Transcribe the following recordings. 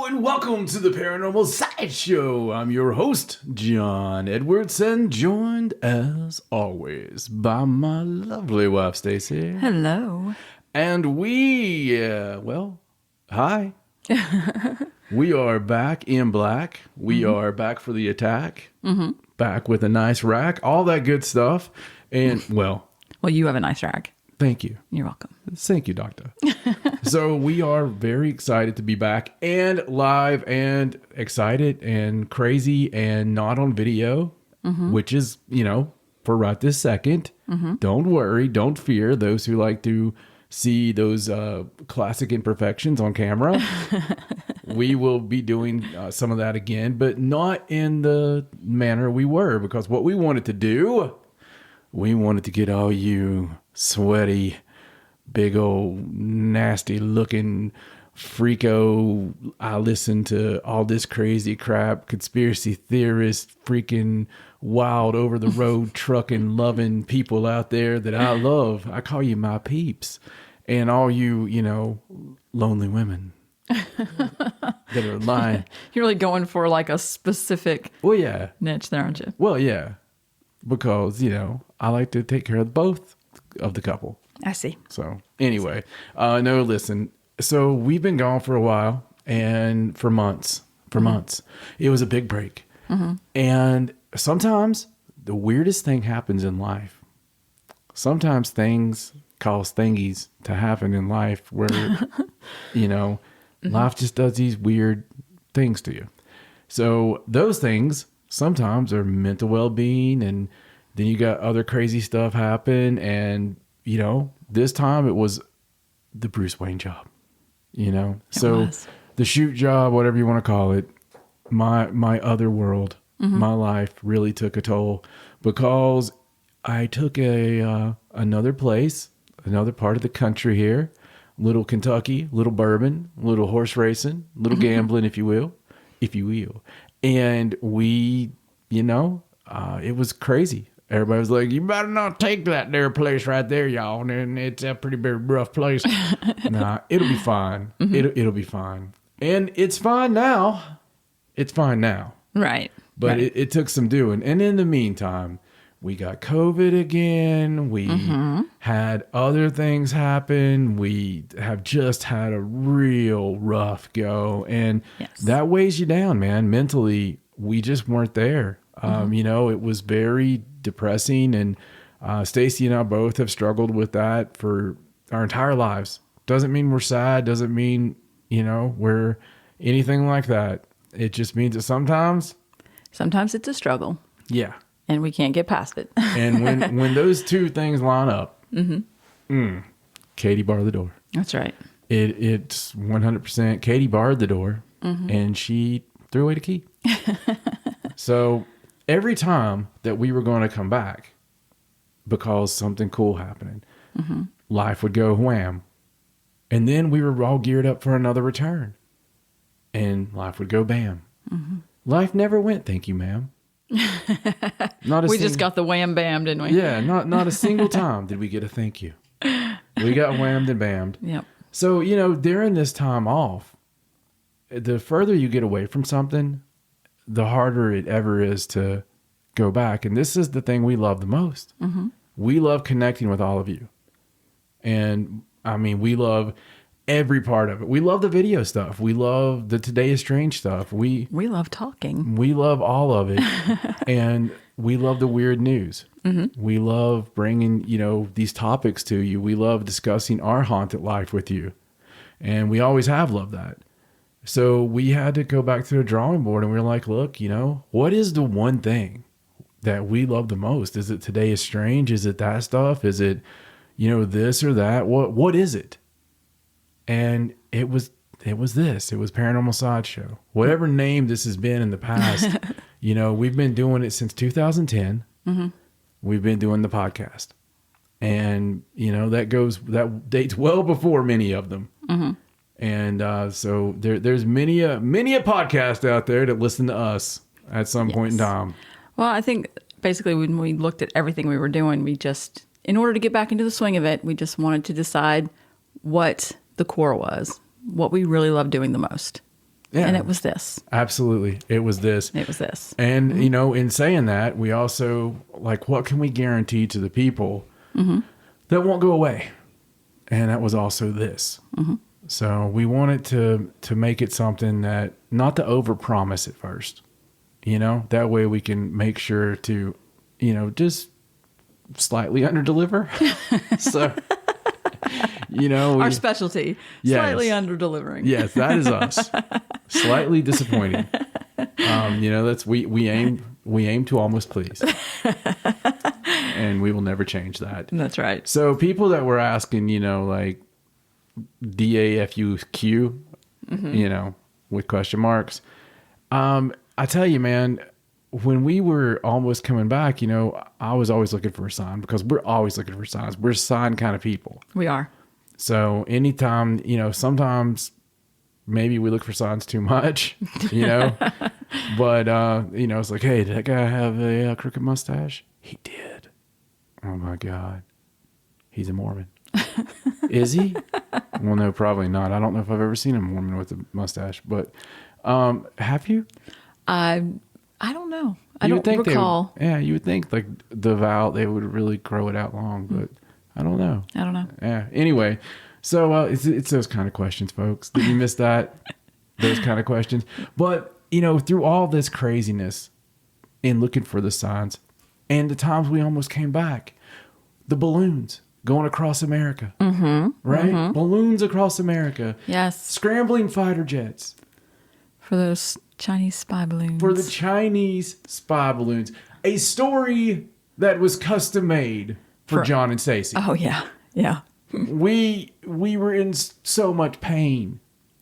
and welcome to the Paranormal Sideshow. I'm your host, John Edwards, and joined as always by my lovely wife, Stacey. Hello. And hi. We are back in black. We are back for the attack. Back with a nice rack, all that good stuff. And, well, you have a nice rack. Thank you. You're welcome. Thank you, Doctor. So we are very excited to be back and live and excited and crazy and not on video, which is, for right this second. Don't worry. Don't fear those who like to see those classic imperfections on camera. We will be doing some of that again, but not in the manner we were, because what we wanted to do, we wanted to get all you sweaty, big old nasty looking freako. I listen to all this crazy crap, conspiracy theorists, freaking wild over the road trucking loving people out there that I love. I call you my peeps. And all you, lonely women that are lying. You're really going for like a specific niche there, aren't you? Well, yeah. Because, I like to take care of both of the couple. I see. So anyway, no, listen. So we've been gone for a while, and for months. It was a big break. And sometimes the weirdest thing happens in life. Sometimes things cause thingies to happen in life where, life just does these weird things to you. So those things sometimes are mental well-being, and then you got other crazy stuff happen. And, this time it was the Bruce Wayne job, so the shoot job, whatever you want to call it, my other world, my life really took a toll, because I took another place, another part of the country here, little Kentucky, little bourbon, little horse racing, little gambling, if you will. And we, it was crazy. Everybody was like, you better not take that there place right there, y'all. And it's a pretty very rough place. Nah, it'll be fine. It'll be fine. And it's fine now. Right. But it took some doing. And in the meantime, we got COVID again. We had other things happen. We have just had a real rough go. And that weighs you down, man. Mentally, we just weren't there. It was very depressing. And Stacey and I both have struggled with that for our entire lives. Doesn't mean we're sad. Doesn't mean, we're anything like that. It just means that sometimes it's a struggle. Yeah. And we can't get past it. And when those two things line up, Katie barred the door. That's right. It's 100%. Katie barred the door, and she threw away the key. So every time that we were going to come back, because something cool happening, life would go wham. And then we were all geared up for another return. And life would go bam. Life never went, thank you, ma'am. We just got the wham bam, didn't we? Yeah, not a single time did we get a thank you. We got whammed and bammed. Yep. So, during this time off, the further you get away from something, the harder it ever is to go back. And this is the thing we love the most. We love connecting with all of you. And we love every part of it. We love the video stuff. We love the Today is Strange stuff. We love talking. We love all of it. And we love the weird news. We love bringing, these topics to you. We love discussing our haunted life with you. And we always have loved that. So we had to go back to the drawing board, and we were like, look, what is the one thing that we love the most? Is it Today is Strange? Is it that stuff? Is it, this or that? What is it? And it was this. It was Paranormal Sideshow. Whatever name this has been in the past, we've been doing it since 2010. We've been doing the podcast. And, that dates well before many of them. And so there's many a podcast out there that listen to us at some point in time. Well, I think basically when we looked at everything we were doing, we just, in order to get back into the swing of it, we just wanted to decide what the core was, what we really love doing the most. Yeah. And it was this. Absolutely. It was this. It was this. And, in saying that, we also, like, what can we guarantee to the people that won't go away? And that was also this. So we wanted to make it something that, not to overpromise at first, that way we can make sure to, just slightly underdeliver. So, our specialty, slightly under-delivering. Yes, that is us. Slightly disappointing. That's we aim to almost please, and we will never change that. That's right. So people that were asking, like DAFUQ, with question marks. I tell you, man, when we were almost coming back, I was always looking for a sign, because we're always looking for signs. We're sign kind of people. We are. So anytime, sometimes maybe we look for signs too much, but, it's like, hey, did that guy have a crooked mustache? He did. Oh my God. He's a Mormon. Is he? Well, no, probably not. I don't know if I've ever seen a Mormon with a mustache, but, have you? I don't know. I don't recall. You would think like the vow, they would really grow it out long, but I don't know. Yeah. Anyway, so it's those kind of questions, folks. Did you miss that? Those kind of questions. But, through all this craziness in looking for the signs, and the times we almost came back, the balloons going across America, right? Balloons across America. Yes. Scrambling fighter jets. For those Chinese spy balloons. For the Chinese spy balloons. A story that was custom made for John and Stacey. Oh, yeah. Yeah. We were in so much pain.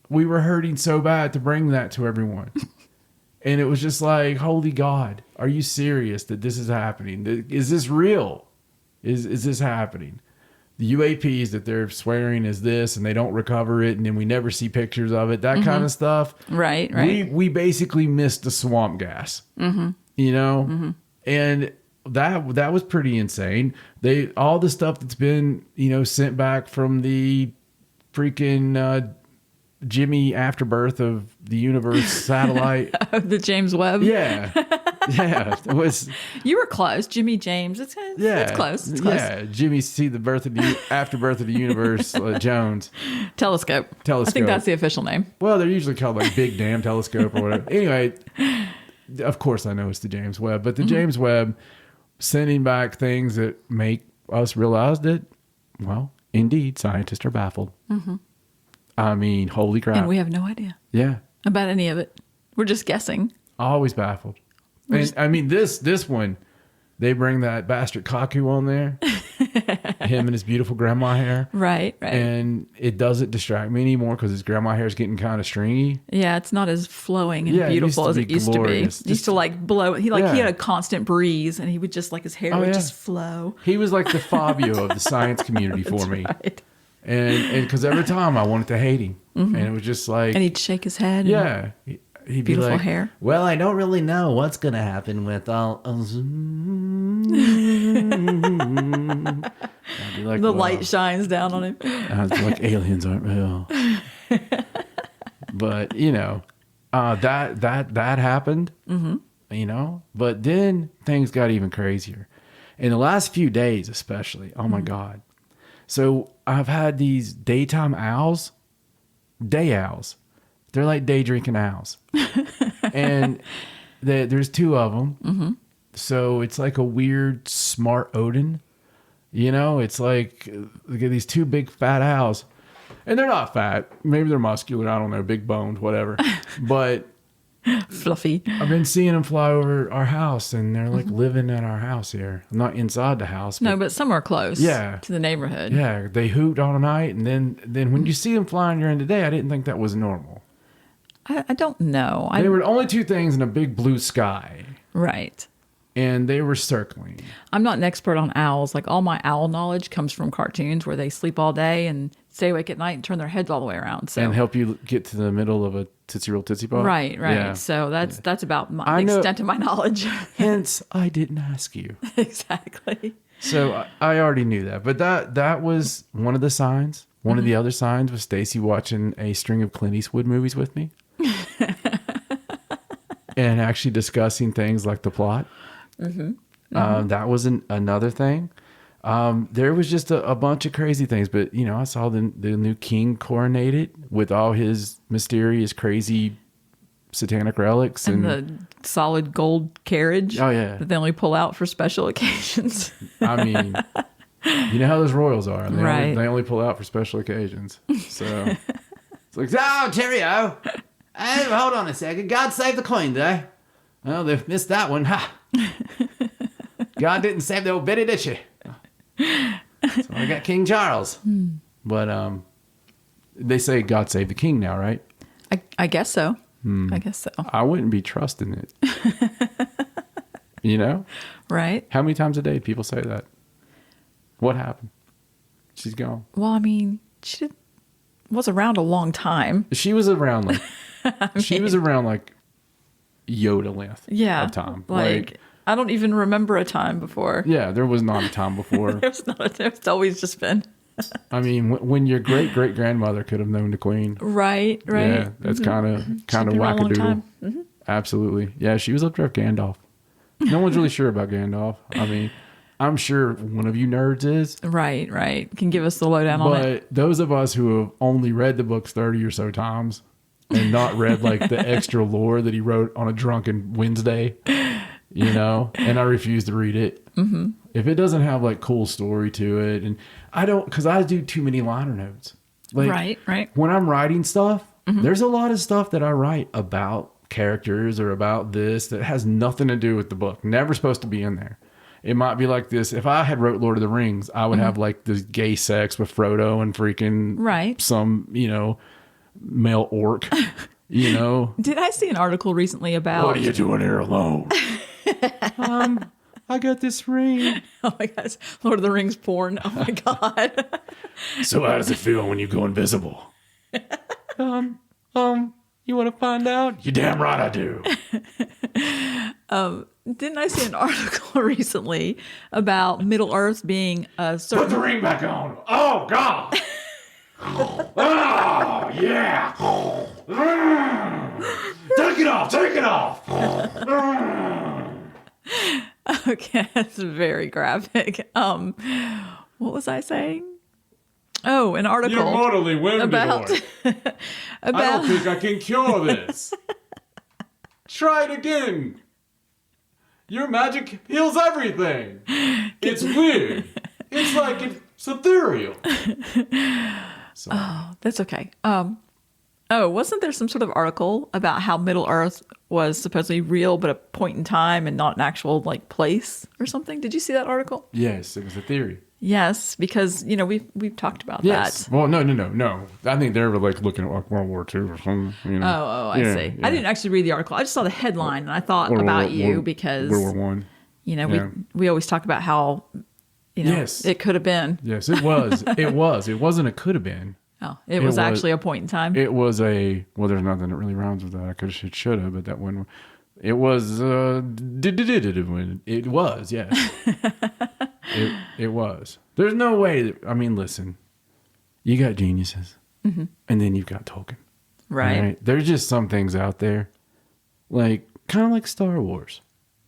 We were hurting so bad to bring that to everyone. And it was just like, holy God, are you serious that this is happening? Is this real? Is this happening? The UAPs that they're swearing is this, and they don't recover it, and then we never see pictures of it, that kind of stuff. Right. We basically missed the swamp gas, and that was pretty insane. All the stuff that's been, sent back from the freaking Jimmy Afterbirth of the Universe satellite. The James Webb. Yeah. Yeah. It was. You were close. Jimmy James. It's close. It's close. Yeah. Jimmy see the Afterbirth of the Universe Jones. Telescope. I think that's the official name. Well, they're usually called like Big Damn Telescope or whatever. Anyway, of course I know it's the James Webb, but the James Webb sending back things that make us realize that, well, indeed, scientists are baffled. I mean, holy crap. And we have no idea. Yeah. About any of it. We're just guessing. Always baffled. And I mean, this one, they bring that bastard Kaku on there. Him and his beautiful grandma hair. Right. And it doesn't distract me anymore because his grandma hair is getting kind of stringy. Yeah, it's not as flowing and beautiful as it used to be. It used to like blow. He had a constant breeze, and he would just his hair would just flow. He was like the Fabio of the science community for me. Right. And because every time I wanted to hate him. And it was just like... And he'd shake his head. Yeah. He'd be like, hair. Well, I don't really know what's going to happen with all... I'd be like, the light shines down on him. I was like, aliens aren't real. But, that happened, But then things got even crazier. In the last few days especially, oh my God. So I've had these daytime owls, day owls. They're like day drinking owls. And there's two of them. So it's like a weird smart Odin. It's like look at these two big fat owls. And they're not fat. Maybe they're muscular. I don't know. Big boned, whatever. But fluffy. I've been seeing them fly over our house, and they're like living at our house here. I'm not inside the house. But somewhere close to the neighborhood. Yeah. They hoot all night. And then when you see them flying during the day, I didn't think that was normal. I don't know. They were only two things in a big blue sky. Right. And they were circling. I'm not an expert on owls. Like all my owl knowledge comes from cartoons where they sleep all day and stay awake at night and turn their heads all the way around. So and help you get to the middle of a Tootsie Roll Tootsie Pop. Right. Yeah. So that's about the extent of my knowledge. Hence, I didn't ask you. Exactly. So I already knew that. But that was one of the signs. One of the other signs was Stacey watching a string of Clint Eastwood movies with me. and actually discussing things like the plot. That was another thing. There was just a bunch of crazy things, but I saw the new king coronated with all his mysterious, crazy, satanic relics and the solid gold carriage. Oh yeah, that they only pull out for special occasions. I mean, you know how those royals are. They only pull out for special occasions. So it's like, oh, cheerio. Hey, hold on a second. God save the queen, there. Well, they've missed that one. Ha! God didn't save the old Betty, did she? So I got King Charles. But they say God save the king now, right? I guess so. I guess so. I wouldn't be trusting it. Right? How many times a day people say that? What happened? She's gone. Well, I mean, she was around a long time. She was around like she was around like Yoda length of time. Like I don't even remember a time before. Yeah, there was not a time before. There's always just been. I mean, when your great great grandmother could have known the queen, right? Yeah, that's kind of wackadoodle. Absolutely, yeah. She was up there with Gandalf. No one's really sure about Gandalf. I mean, I'm sure one of you nerds is. Right. Can give us the lowdown on it. But those of us who have only read the books 30 or so times and not read like the extra lore that he wrote on a drunken Wednesday, and I refuse to read it. If it doesn't have like cool story to it, and because I do too many liner notes. Like, right. When I'm writing stuff, there's a lot of stuff that I write about characters or about this that has nothing to do with the book. Never supposed to be in there. It might be like this. If I had wrote Lord of the Rings, I would have like this gay sex with Frodo and freaking some, male orc, Did I see an article recently about... What are you doing here alone? I got this ring. Oh my gosh. Lord of the Rings porn. Oh my God. So how does it feel when you go invisible? You want to find out? You're damn right I do. Didn't I see an article recently about Middle Earth being a certain... Put the ring back on. Oh, God. Oh, yeah. Take it off. Okay, that's very graphic. What was I saying? Oh, an article. You're mortally wounded. About I don't think I can cure this. Try it again. Your magic heals everything. It's weird. It's like it's ethereal. So. Oh, that's okay. Wasn't there some sort of article about how Middle Earth was supposedly real, but a point in time and not an actual like place or something? Did you see that article? Yes, it was a theory. Yes, because we've talked about that. Well, no. I think they were like looking at like World War II or something. I see. Yeah. I didn't actually read the article. I just saw the headline and I thought about you because World War I. We always talk about how yes, it could have been. Yes, it was. It was. It wasn't a could have been. Oh, it was actually a point in time. It was there's nothing that really rhymes with that. I could have, should have, but that one, it was, it was, yes. it was. There's no way listen, you got geniuses and then you've got Tolkien. Right. There's just some things out there, like, kind of like Star Wars.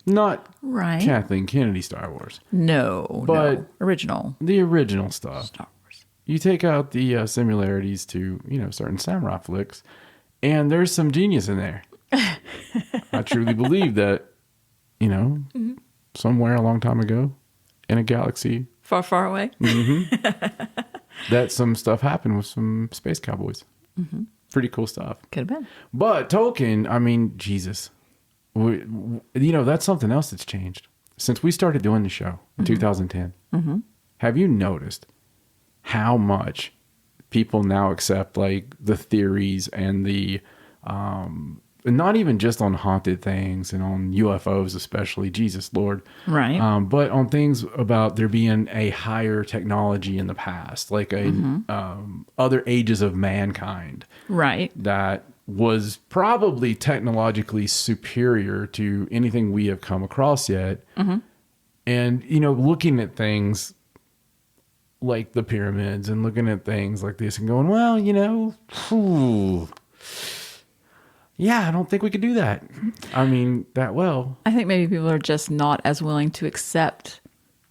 Not Kathleen Kennedy Star Wars. No, original. The original stuff. Star Wars. You take out the similarities to, certain samurai flicks, and there's some genius in there. I truly believe that, somewhere a long time ago in a galaxy far, far away, that some stuff happened with some space cowboys. Pretty cool stuff. Could have been. But Tolkien, Jesus, that's something else that's changed. Since we started doing the show in 2010, have you noticed how much people now accept like the theories and the not even just on haunted things and on UFOs especially, Jesus Lord, right, but on things about there being a higher technology in the past, like other ages of mankind, right, that was probably technologically superior to anything we have come across yet. And looking at things like the pyramids and looking at things like this and going, well, Yeah, I don't think we could do that. I mean, that well. I think maybe people are just not as willing to accept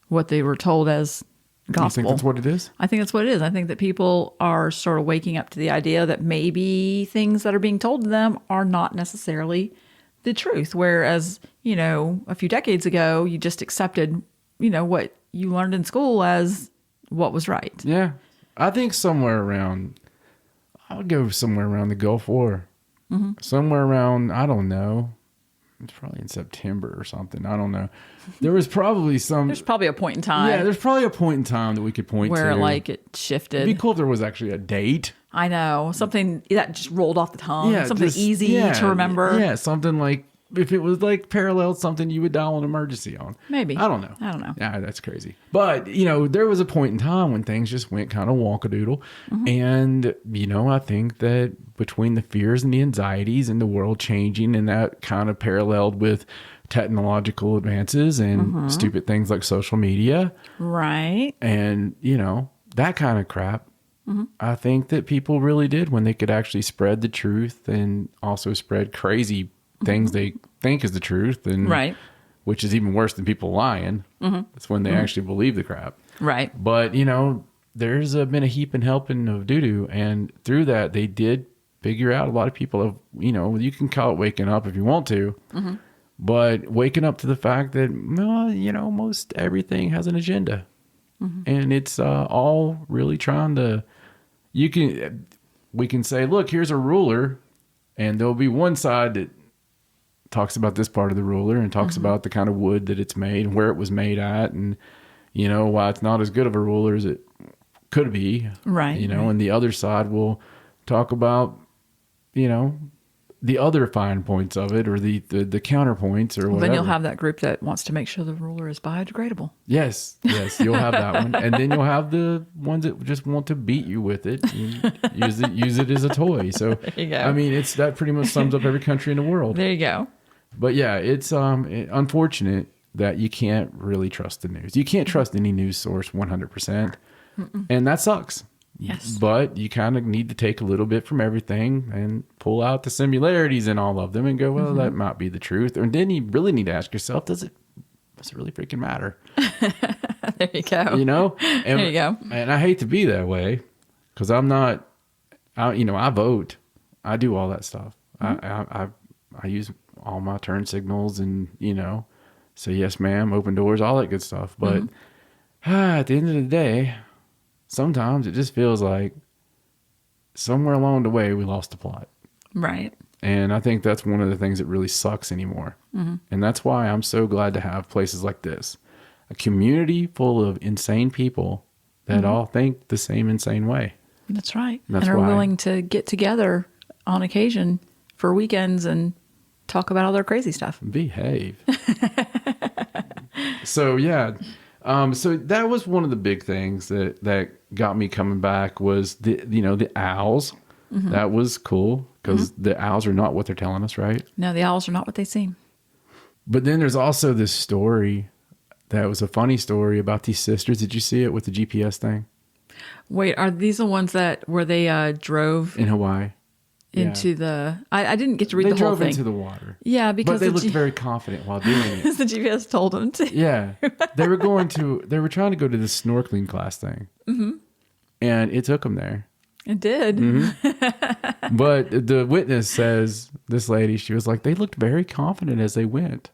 what they were told as gospel. You think that's what it is? I think that's what it is. I think that people are sort of waking up to the idea that maybe things that are being told to them are not necessarily the truth. Whereas, a few decades ago, you just accepted, what you learned in school as what was right. Yeah. I think I would go somewhere around the Gulf War. Mm-hmm. Somewhere around, I don't know. It's probably in September or something. I don't know. There was probably There's probably a point in time. Yeah, there's probably a point in time that we could point where to. like it shifted. It'd be cool if there was actually a date. I know. Something that just rolled off the tongue. Yeah, something easy to remember. Yeah, something like, if it was like paralleled something you would dial an emergency on. Maybe. I don't know. Yeah, that's crazy. But, there was a point in time when things just went kind of wonkadoodle. Mm-hmm. And, I think that between the fears and the anxieties and the world changing, and that kind of paralleled with technological advances and stupid things like social media. Right. And, that kind of crap. Mm-hmm. I think that people really did when they could actually spread the truth and also spread crazy things they think is the truth, and right, which is even worse than people lying. Mm-hmm. That's when they actually believe the crap. Right. But there's been a heap and helping of doo-doo, and through that they did figure out a lot of people have, you can call it waking up if you want to, but waking up to the fact that most everything has an agenda, and it's all really trying to. We can say, look, here's a ruler, and there'll be one side that talks about this part of the ruler and talks about the kind of wood that it's made and where it was made at, and why it's not as good of a ruler as it could be, right? And the other side will talk about the other fine points of it, or the counterpoints, or whatever. Then you'll have that group that wants to make sure the ruler is biodegradable. Yes, you'll have that one, and then you'll have the ones that just want to beat you with it and use it as a toy. So there you go. I mean, that pretty much sums up every country in the world. There you go. But yeah, it's unfortunate that you can't really trust the news. You can't trust any news source 100%, and that sucks. Yes. But you kind of need to take a little bit from everything and pull out the similarities in all of them and go, well, that might be the truth. And then you really need to ask yourself, does it really freaking matter? There you go. And, there you go. And I hate to be that way, because I'm not, I vote. I do all that stuff. I use all my turn signals and, say yes, ma'am, open doors, all that good stuff. But at the end of the day, sometimes it just feels like somewhere along the way we lost the plot. Right. And I think that's one of the things that really sucks anymore. And that's why I'm so glad to have places like this. A community full of insane people that all think the same insane way. That's right. That's and are why. willing to get together on occasion for weekends and talk about all their crazy stuff. Behave. So, yeah. So that was one of the big things that got me coming back was the owls. That was cool because the owls are not what they're telling us, right? No, the owls are not what they seem. But then there's also this story that was a funny story about these sisters. Did you see it with the GPS thing? Wait, are these the ones where they drove in Hawaii into the? I didn't get to read the whole thing. They drove into the water. Yeah, because but they looked very confident while doing it. The GPS told them to. Yeah, they were trying to go to this snorkeling class thing, and it took them there. It did. But the witness says, this lady, she was like, they looked very confident as they went.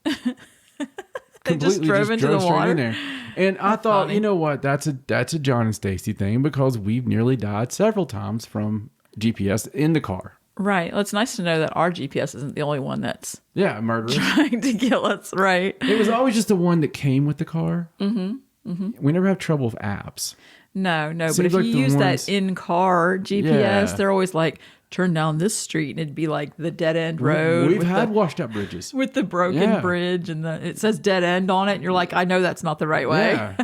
They just drove into the water. In there. And I thought, funny. You know what? That's a John and Stacey thing, because we've nearly died several times from GPS in the car. Right. Well, it's nice to know that our GPS isn't the only one that's murderous, trying to kill us. Right. It was always just the one that came with the car. We never have trouble with apps. No. But if you use that in-car GPS, they're always like, turn down this street, and it'd be like the dead end road. We've had washed up bridges with the broken bridge, and it says dead end on it, and you're like, I know that's not the right way.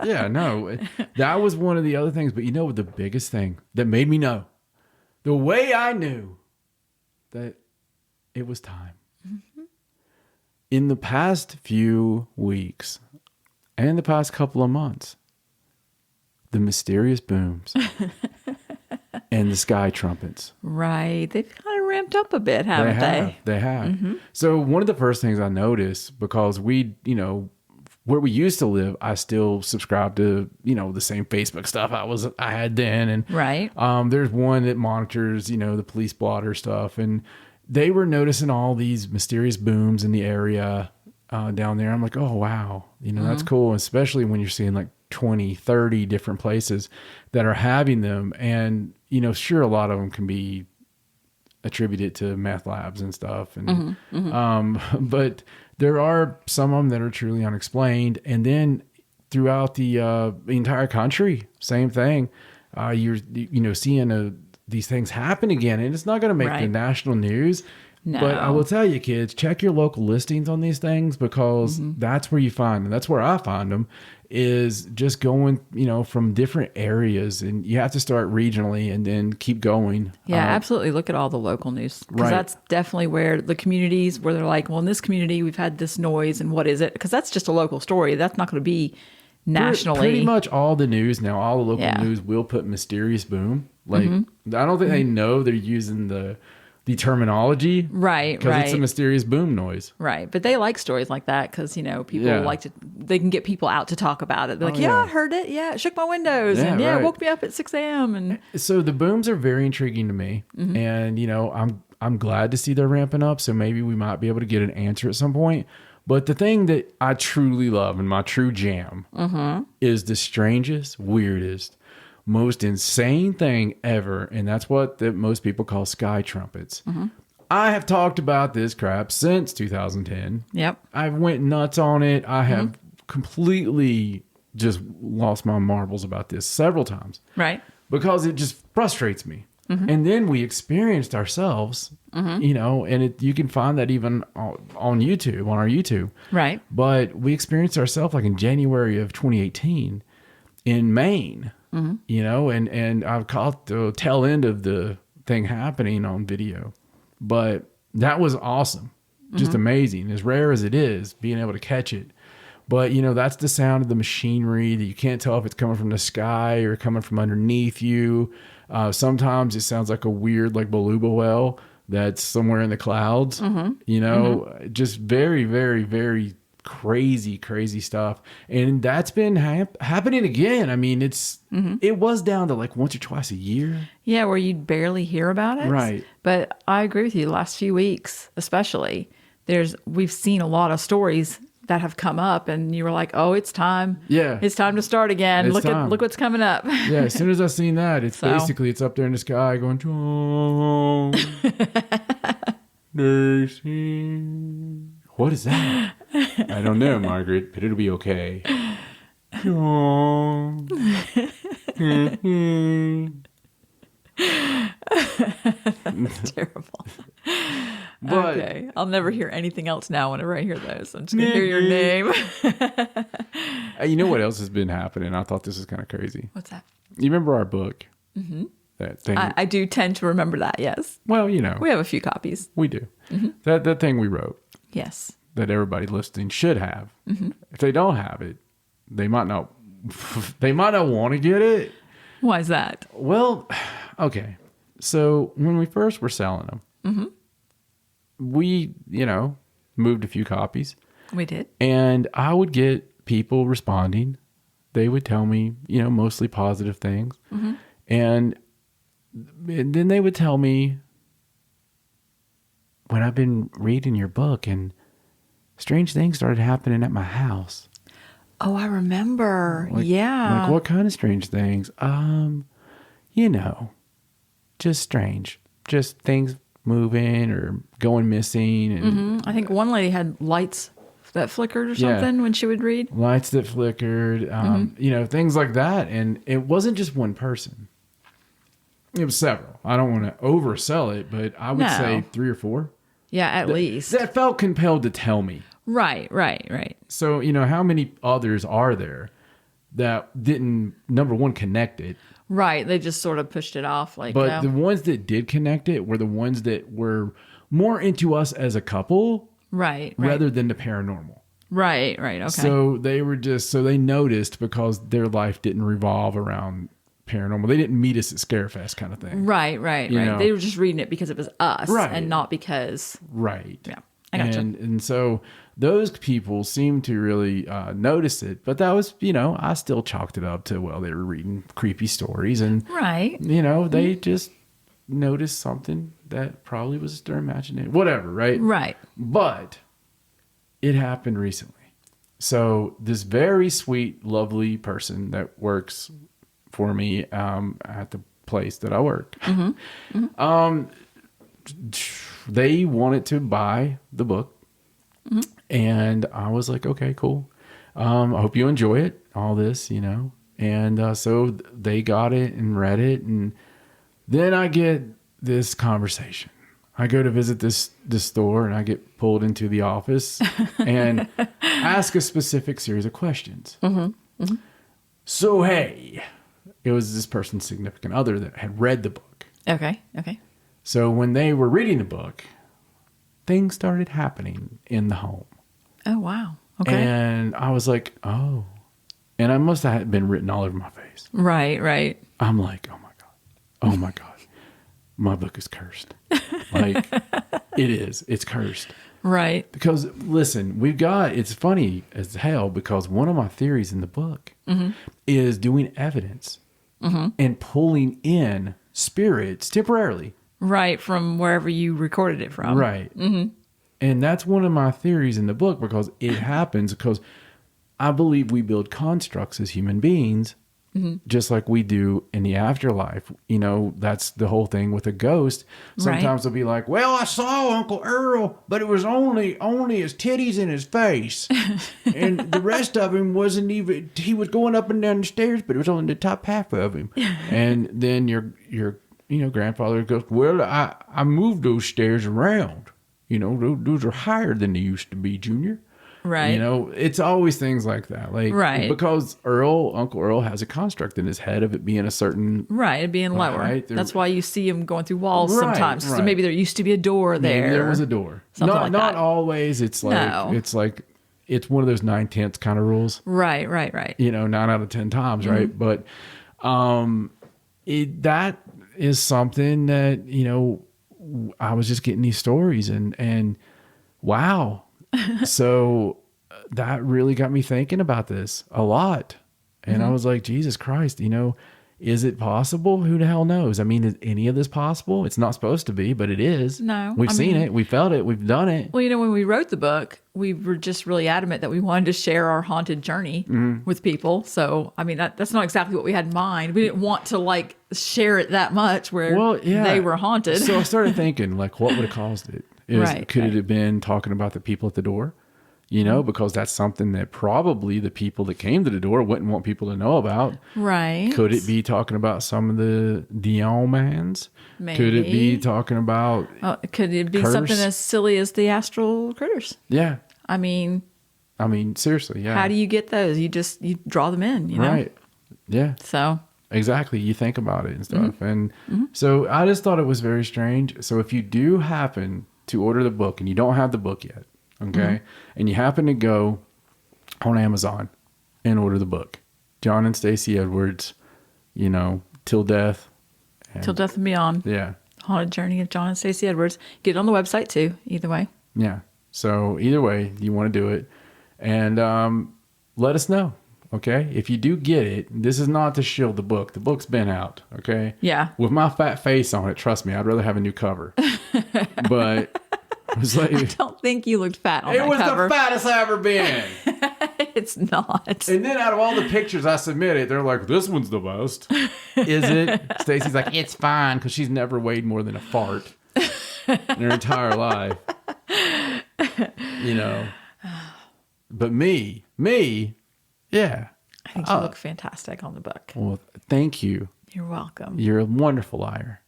No, that was one of the other things. But the biggest thing that made me know, the way I knew that it was time. In the past few weeks and the past couple of months, the mysterious booms and the sky trumpets. Right. They've kind of ramped up a bit, haven't they? They have. So one of the first things I noticed, because we, where we used to live, I still subscribe to, the same Facebook stuff I had then. And Right. there's one that monitors, the police blotter stuff. And they were noticing all these mysterious booms in the area down there. I'm like, oh, wow. That's cool. Especially when you're seeing like 20, 30 different places that are having them. And, sure, a lot of them can be attributed to meth labs and stuff. And, but there are some of them that are truly unexplained. And then throughout the entire country, same thing. You're, seeing these things happen again, and it's not going to make the national news. No. But I will tell you, kids, check your local listings on these things, because that's where you find them. That's where I find them, is just going, from different areas, and you have to start regionally and then keep going. Yeah, absolutely. Look at all the local news, because Right. that's definitely where the communities where they're like, well, in this community, we've had this noise, and what is it? Because that's just a local story. That's not going to be nationally. Pretty much all the news now, all the local Yeah. news will put mysterious boom. Like, I don't think they know they're using the terminology. Right, Because it's a right. mysterious boom noise. Right. But they like stories like that because, people like to, they can get people out to talk about it. They're like, yeah. I heard it. Yeah, it shook my windows. Yeah, And it right. woke me up at 6 a.m. And So the booms are very intriguing to me. And, I'm glad to see they're ramping up. So maybe we might be able to get an answer at some point. But the thing that I truly love and my true jam is the strangest, weirdest, most insane thing ever. And that's what most people call sky trumpets. I have talked about this crap since 2010. yep. I went nuts on it. I have completely just lost my marbles about this several times Right. because it just frustrates me. And then we experienced ourselves, and you can find that even on YouTube, on our YouTube. Right. But we experienced ourselves like in January of 2018 in Maine, and I've caught the tail end of the thing happening on video. But that was awesome. Just amazing. As rare as it is, being able to catch it. But, that's the sound of the machinery that you can't tell if it's coming from the sky or coming from underneath you. Sometimes it sounds like a weird, like beluga whale that's somewhere in the clouds, just very, very, very crazy, crazy stuff. And that's been happening again. I mean, it was down to like once or twice a year. Yeah, where you'd barely hear about it. Right. But I agree with you. The last few weeks, especially, we've seen a lot of stories that have come up, and you were like, "Oh, it's time! Yeah. it's time to start again. It's Look time. what's coming up." Yeah, as soon as I seen that, it's up there in the sky going, "Oh, Stacey." What is that? I don't know, Margaret, but it'll be okay. Oh. It's terrible. But Okay, I'll never hear anything else now whenever I hear those. I'm just gonna hear your name. you know what else has been happening? I thought this was kind of crazy. What's that? You remember our book? That thing. I do tend to remember that. Yes, well, we have a few copies. we do. That thing we wrote Yes. that everybody listening should have. If they don't have it, they might not. They might not want to get it. Why is that? Well, okay. So when we first were selling them, we, moved a few copies, We did. and I would get people responding. They would tell me, mostly positive things. And then they would tell me, when I've been reading your book and strange things started happening at my house. Oh, I remember. Like, yeah. Like what kind of strange things? Just strange. Just things moving or going missing, and I think one lady had lights that flickered or Yeah. something when she would read. lights that flickered, things like that. And it wasn't just one person. It was several. I don't want to oversell it, but I would No. say 3 or 4 Yeah, at least. that felt compelled to tell me. Right. So, how many others are there that didn't, number one, connect it? Right. They just sort of pushed it off. Like, But the ones that did connect it were the ones that were more into us as a couple right. rather than the paranormal. Right. Okay. So they were they noticed because their life didn't revolve around paranormal. They didn't meet us at Scarefest kind of thing. Right. You know? They were just reading it because it was us, Right. and not because. Right. Yeah, I gotcha. And so those people seemed to really notice it, but that was, I still chalked it up to, well, they were reading creepy stories, and Right. they just noticed something that probably was their imagination, whatever, right? Right. But it happened recently. So this very sweet, lovely person that works for me at the place that I work, they wanted to buy the book. And I was like, okay, cool. I hope you enjoy it, all this, And so they got it and read it. And then I get this conversation. I go to visit this store, and I get pulled into the office and ask a specific series of questions. So, hey, it was this person's significant other that had read the book. Okay. So when they were reading the book, things started happening in the home. Oh, wow. Okay. And I was like, oh. And I must have been written all over my face. Right. I'm like, oh my God. My book is cursed. Like, it is. It's cursed. Right. Because, listen, it's funny as hell, because one of my theories in the book is doing evidence and pulling in spirits temporarily. Right, from wherever you recorded it from. Right. And that's one of my theories in the book, because it happens because I believe we build constructs as human beings, just like we do in the afterlife. That's the whole thing with a ghost. Sometimes they'll be like, well, I saw Uncle Earl, but it was only his titties in his face. And the rest of him wasn't even, he was going up and down the stairs, but it was only the top half of him. And then your grandfather goes, well, I moved those stairs around. Those are higher than they used to be, Junior. Right. It's always things like that. Like, right. Because Uncle Earl has a construct in his head of it being a certain. Right. It being lower. Right? That's why you see him going through walls sometimes. So maybe there used to be a door there. Maybe there was a door. Not always. It's like, it's one of those 9/10 kind of rules. Right. 9 out of 10 times. Right. But, that is something that, I was just getting these stories and wow. So that really got me thinking about this a lot. And I was like, Jesus Christ, is it possible? Who the hell knows? I mean, is any of this possible? It's not supposed to be, but it is. No. We've seen it. We felt it. We've done it. Well, when we wrote the book, we were just really adamant that we wanted to share our haunted journey with people. So, I mean, that's not exactly what we had in mind. We didn't want to share it that much where they were haunted. So I started thinking, what would have caused it? Could it have been talking about the people at the door? Because that's something that probably the people that came to the door wouldn't want people to know about. Right. Could it be talking about some of the Diomans? Maybe. Could it be talking about could it be something as silly as the astral critters? Yeah. I mean, seriously, yeah. How do you get those? You draw them in, Right. Yeah. So. Exactly. You think about it and stuff. And so I just thought it was very strange. So if you do happen to order the book and you don't have the book yet, okay, and you happen to go on Amazon and order the book, John and Stacey Edwards, Till Death. Till Death and Beyond. Yeah. Haunted Journey of John and Stacey Edwards. Get it on the website too, either way. Yeah. So either way, you want to do it. And let us know, okay? If you do get it, this is not to shield the book. The book's been out, okay? Yeah. With my fat face on it, trust me, I'd rather have a new cover. But it was like, I don't think you looked fat on that cover. It was the fattest I ever been. It's not. And then out of all the pictures I submitted, they're like, this one's the best. Is it? Stacey's like, it's fine, because she's never weighed more than a fart in her entire life. But me, yeah. I think you look fantastic on the book. Well, thank you. You're welcome. You're a wonderful liar.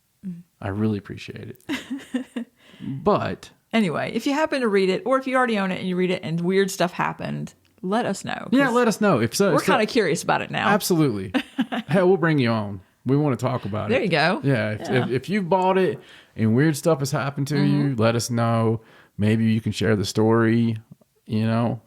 I really appreciate it. But anyway, if you happen to read it, or if you already own it and you read it and weird stuff happened, let us know. Yeah, let us know. If so, we're kind of curious about it now. Absolutely. Hell, we'll bring you on. We want to talk about it. There you go. Yeah. If you've bought it and weird stuff has happened to you, let us know. Maybe you can share the story. It'll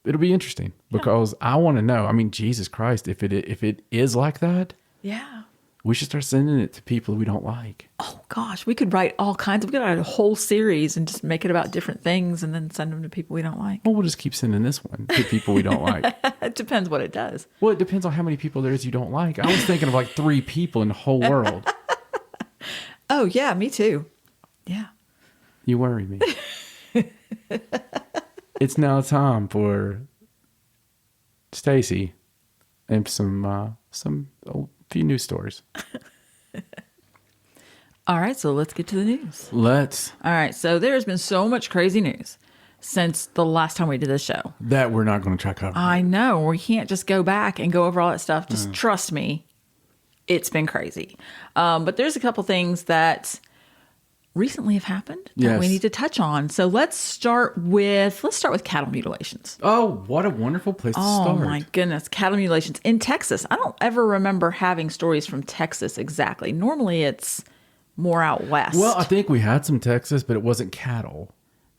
be interesting because I want to know. I mean, Jesus Christ, if it is like that, Yeah. We should start sending it to people we don't like. Oh gosh, we could write all kinds. We could write a whole series and just make it about different things, and then send them to people we don't like. Well, we'll just keep sending this one to people we don't like. It depends what it does. Well, it depends on how many people there is you don't like. I was thinking of like 3 people in the whole world. Oh yeah, me too. Yeah. You worry me. It's now time for Stacey and some few news stories. All right, so let's get to the news. Let's. All right, so there has been so much crazy news since the last time we did this show. That we're not going to try covering. I know. We can't just go back and go over all that stuff. Just trust me. It's been crazy. But there's a couple things that recently have happened that we need to touch on. So let's start with cattle mutilations. Oh, what a wonderful place to start. Oh my goodness, cattle mutilations in Texas. I don't ever remember having stories from Texas exactly. Normally it's more out west. Well, I think we had some Texas, but it wasn't cattle.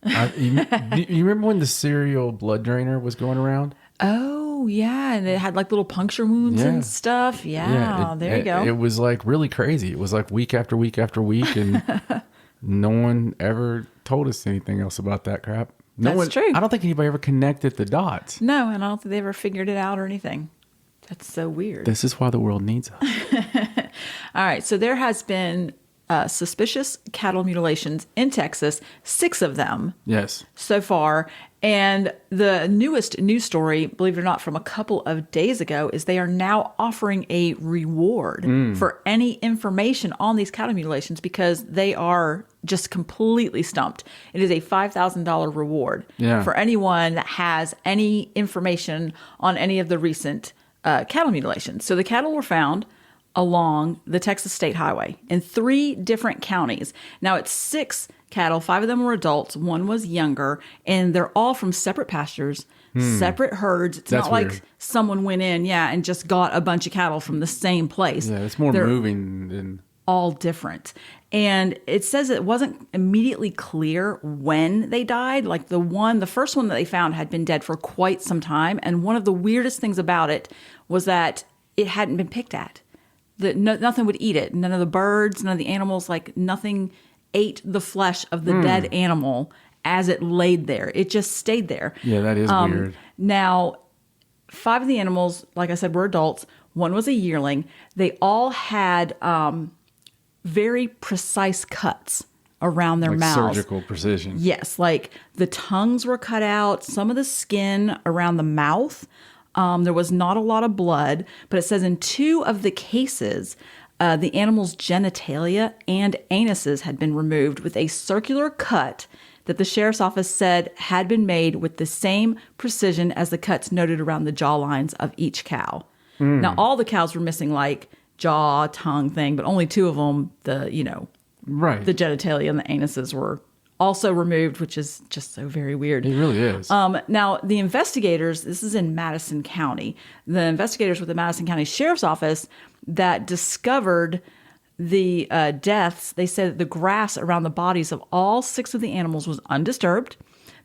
You remember when the cereal blood drainer was going around? Oh, yeah. And it had like little puncture wounds and stuff. Yeah, there you go. It was like really crazy. It was like week after week after week. And no one ever told us anything else about that crap. That's true. I don't think anybody ever connected the dots. No, and I don't think they ever figured it out or anything. That's so weird. This is why the world needs us. All right. So there has been suspicious cattle mutilations in Texas, 6 of them. Yes. So far. And the newest news story, believe it or not, from a couple of days ago, is they are now offering a reward for any information on these cattle mutilations because they are just completely stumped. It is a $5,000 reward for anyone that has any information on any of the recent cattle mutilations. So the cattle were found along the Texas State Highway in 3 different counties. Now it's 6 cattle, 5 of them were adults, 1 was younger, and they're all from separate pastures, separate herds. It's That's not like weird. someone went in, and just got a bunch of cattle from the same place. Yeah, it's more They're moving than... all different. And it says it wasn't immediately clear when they died. Like the first one that they found had been dead for quite some time. And one of the weirdest things about it was that it hadn't been picked at. Nothing would eat it. None of the birds, none of the animals, like nothing ate the flesh of the dead animal as it laid there. It just stayed there. Yeah, that is weird. Now, 5 of the animals, like I said, were adults. 1 was a yearling. They all had very precise cuts around their like mouths. Surgical precision. Yes, like the tongues were cut out, some of the skin around the mouth. There was not a lot of blood, but it says in 2 of the cases, the animal's genitalia and anuses had been removed with a circular cut that the sheriff's office said had been made with the same precision as the cuts noted around the jaw lines of each cow. Now, all the cows were missing like jaw, tongue thing, but only 2 of them, the genitalia and the anuses were also removed, which is just so very weird. It really is. Now, the investigators, this is in Madison County, the investigators with the Madison County Sheriff's Office that discovered the deaths, they said that the grass around the bodies of all 6 of the animals was undisturbed.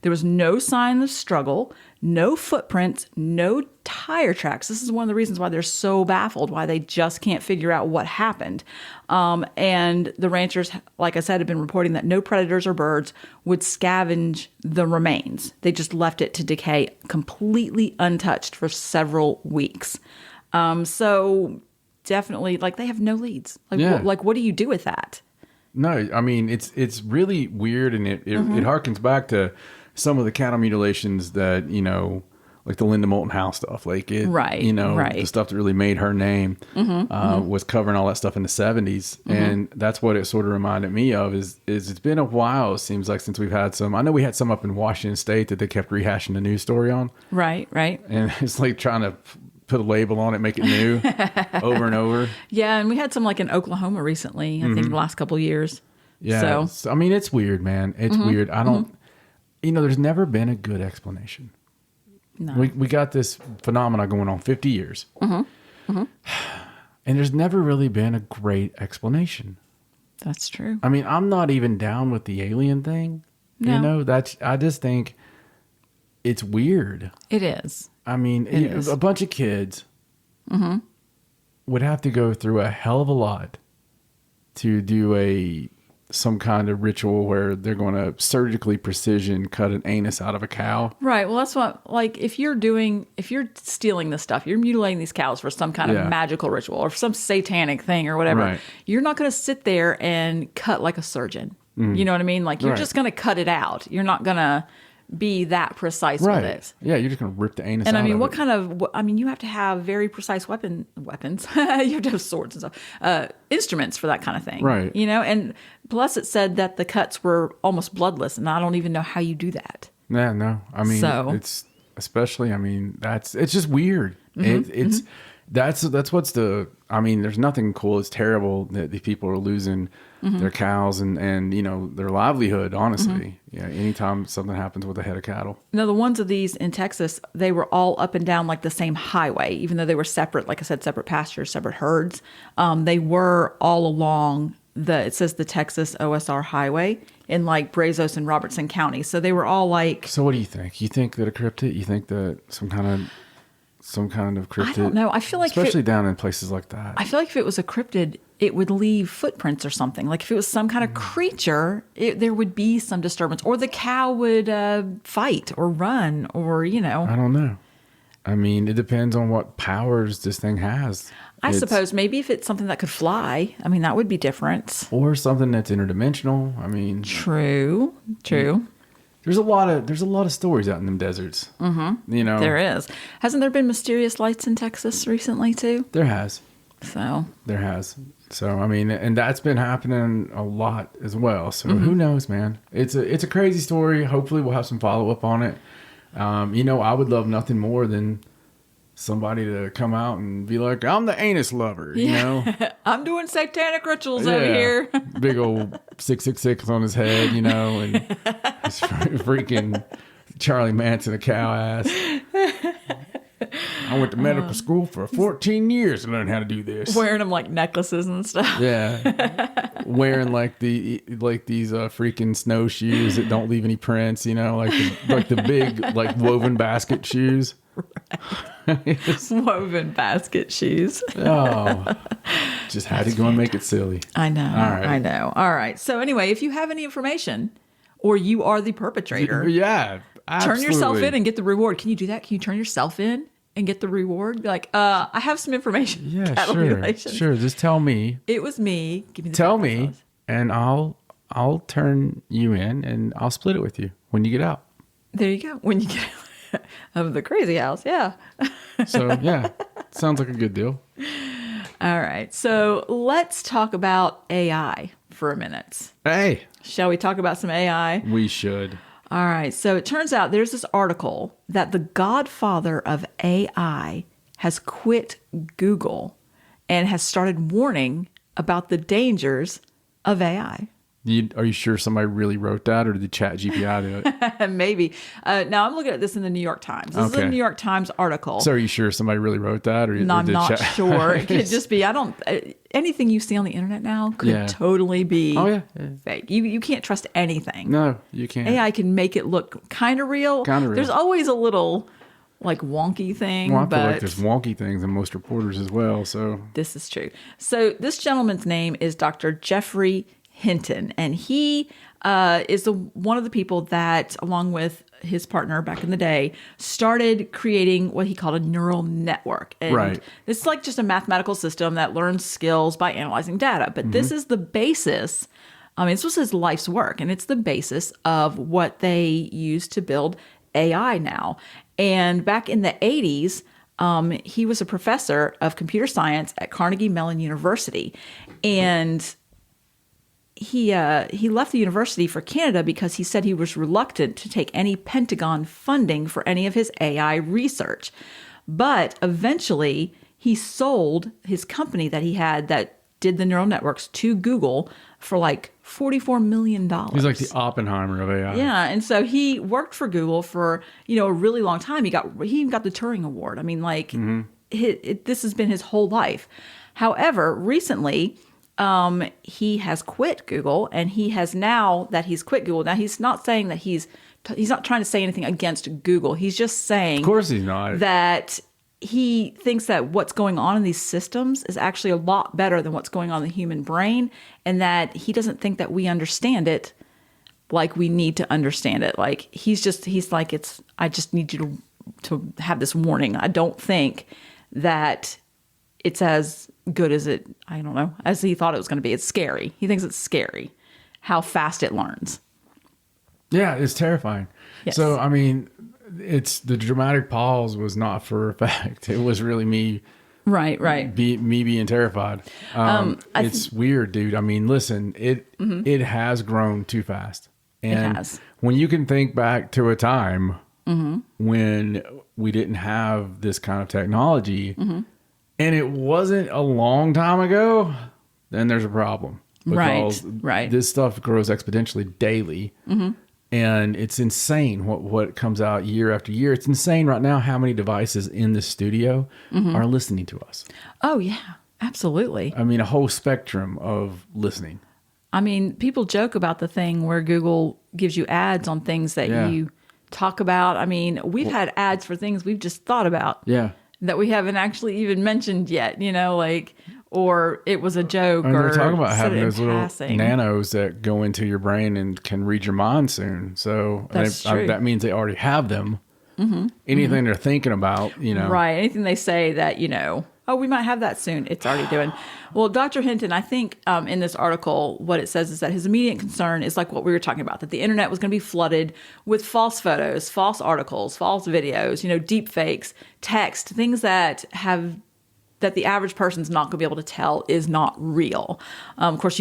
There was no sign of struggle, no footprints, no tire tracks. This is one of the reasons why they're so baffled, why they just can't figure out what happened. And the ranchers, like I said, have been reporting that no predators or birds would scavenge the remains. They just left it to decay completely untouched for several weeks. So definitely, like, they have no leads. Like, what do you do with that? No, I mean, it's really weird, and it harkens back to some of the cattle mutilations that, like the Linda Moulton Howe stuff, like the stuff that really made her name was covering all that stuff in the 70s. And that's what it sort of reminded me of is it's been a while, it seems like, since we've had some. I know we had some up in Washington State that they kept rehashing the news story on. Right. And it's like trying to put a label on it, make it new over and over. Yeah, and we had some like in Oklahoma recently, I think the last couple of years. Yeah. So, I mean, it's weird, man. It's weird. I don't, there's never been a good explanation. No. We got this phenomena going on 50 years. And there's never really been a great explanation. That's true. I mean, I'm not even down with the alien thing. No. I just think it's weird. It is. I mean, a bunch of kids would have to go through a hell of a lot to do some kind of ritual where they're going to surgically precision cut an anus out of a cow. Right. Well, that's what, like, if you're stealing this stuff, you're mutilating these cows for some kind of magical ritual or for some satanic thing or whatever. Right. You're not going to sit there and cut like a surgeon. You know what I mean? Like, you're just going to cut it out. You're not going to be that precise with it. Yeah, you're just going to rip the anus out. And I mean, of you have to have very precise weapons. You have to have swords and stuff, instruments for that kind of thing. Right. You know, and plus it said that the cuts were almost bloodless, and I don't even know how you do that. Yeah, no. I mean, it's especially, I mean, it's just weird. That's what's there's nothing cool. It's terrible that the people are losing their cows and you know, their livelihood, honestly. Yeah. Anytime something happens with a head of cattle. Now, the ones of these in Texas, they were all up and down like the same highway, even though they were separate, like I said, separate pastures, separate herds. They were all along it says the Texas OSR highway in like Brazos and Robertson County. So they were all like. So what do you think? You think that a cryptid? You think that some kind of cryptid? I don't know. I feel like especially down in places like that. I feel like if it was a cryptid, it would leave footprints or something. Like if it was some kind of creature, there would be some disturbance, or the cow would fight or run, or you know. I don't know. I mean, it depends on what powers this thing has. I suppose maybe if it's something that could fly, I mean, that would be different. Or something that's interdimensional. I mean, true. There's a lot of stories out in them deserts. Mm-hmm. You know, there is. Hasn't there been mysterious lights in Texas recently too? There has. So I mean, and that's been happening a lot as well. So who knows, man? It's a crazy story. Hopefully, we'll have some follow up on it. You know, I would love nothing more than somebody to come out and be like, I'm the anus lover, you know? I'm doing satanic rituals over here. Big old 666 on his head, you know, and his freaking Charlie Manson, a cow ass. I went to medical school for 14 years to learn how to do this. Wearing them like necklaces and stuff. Yeah. Wearing like these freaking snowshoes that don't leave any prints, you know, like the big like woven basket shoes. Right. Woven basket shoes. Oh, just had to go and make it silly. I know. All right. I know. All right. So anyway, if you have any information or you are the perpetrator, yeah, absolutely. Turn yourself in and get the reward. Can you do that? Can you turn yourself in and get the reward? Be like, I have some information. Yeah, sure. Just tell me. It was me. Give me the tell me, and I'll turn you in, and I'll split it with you when you get out. There you go. When you get out of the crazy house, yeah. So yeah, sounds like a good deal. All right, so let's talk about AI for a minute. Hey, shall we talk about some AI? We should. All right, so it turns out there's this article that the godfather of AI has quit Google and has started warning about the dangers of AI. Are you sure somebody really wrote that, or did the chat GPI do it? Maybe. Now, I'm looking at this in the New York Times. This is a New York Times article. So are you sure somebody really wrote that? No, I'm not sure. It could just be, anything you see on the internet now could totally be fake. You can't trust anything. No, you can't. AI can make it look kind of real. There's always a little like wonky thing. Well, I feel like there's wonky things in most reporters as well. So this is true. So this gentleman's name is Dr. Jeffrey Hinton, and he is one of the people that, along with his partner back in the day, started creating what he called a neural network. And it's like just a mathematical system that learns skills by analyzing data. But this is the basis. This was his life's work, and it's the basis of what they use to build AI now. And back in the 80s, he was a professor of computer science at Carnegie Mellon University. And he left the university for Canada because he said he was reluctant to take any Pentagon funding for any of his AI research. But eventually, he sold his company that he had that did the neural networks to Google for like $44 million. He's like the Oppenheimer of AI. Yeah, and so he worked for Google for a really long time. He even got the Turing Award. I mean, like this has been his whole life. However, recently, he has quit Google, and he has now that he's quit Google. Now he's not saying that he's not trying to say anything against Google. He's just saying, of course, he's not, that he thinks that what's going on in these systems is actually a lot better than what's going on in the human brain, and that he doesn't think that we understand it like we need to understand it. Like he's like, I just need you to have this warning. I don't think that it's as good as as he thought it was going to be. It's scary. He thinks it's scary how fast it learns. Yeah, it's terrifying. Yes. So, I mean, it's the dramatic pause was not for effect. It was really me. Right. Me being terrified. It's weird, dude. I mean, listen, it has grown too fast. And it has. When you can think back to a time when we didn't have this kind of technology, and it wasn't a long time ago, then there's a problem. Because Right. this stuff grows exponentially daily. And it's insane what comes out year after year. It's insane right now how many devices in the studio are listening to us. Oh, yeah, absolutely. I mean, a whole spectrum of listening. I mean, people joke about the thing where Google gives you ads on things that you talk about. I mean, we've had ads for things we've just thought about that we haven't actually even mentioned yet, or it was a joke. And or we're talking about having those little passing. nanos that go into your brain and can read your mind soon. So That's true. that means they already have them. Anything they're thinking about, Right. Anything they say that, oh, we might have that soon, it's already doing. Well, Dr. Hinton, I think in this article, what it says is that his immediate concern is like what we were talking about, that the internet was going to be flooded with false photos, false articles, false videos, deep fakes, text, things that the average person's not going to be able to tell is not real. Of course,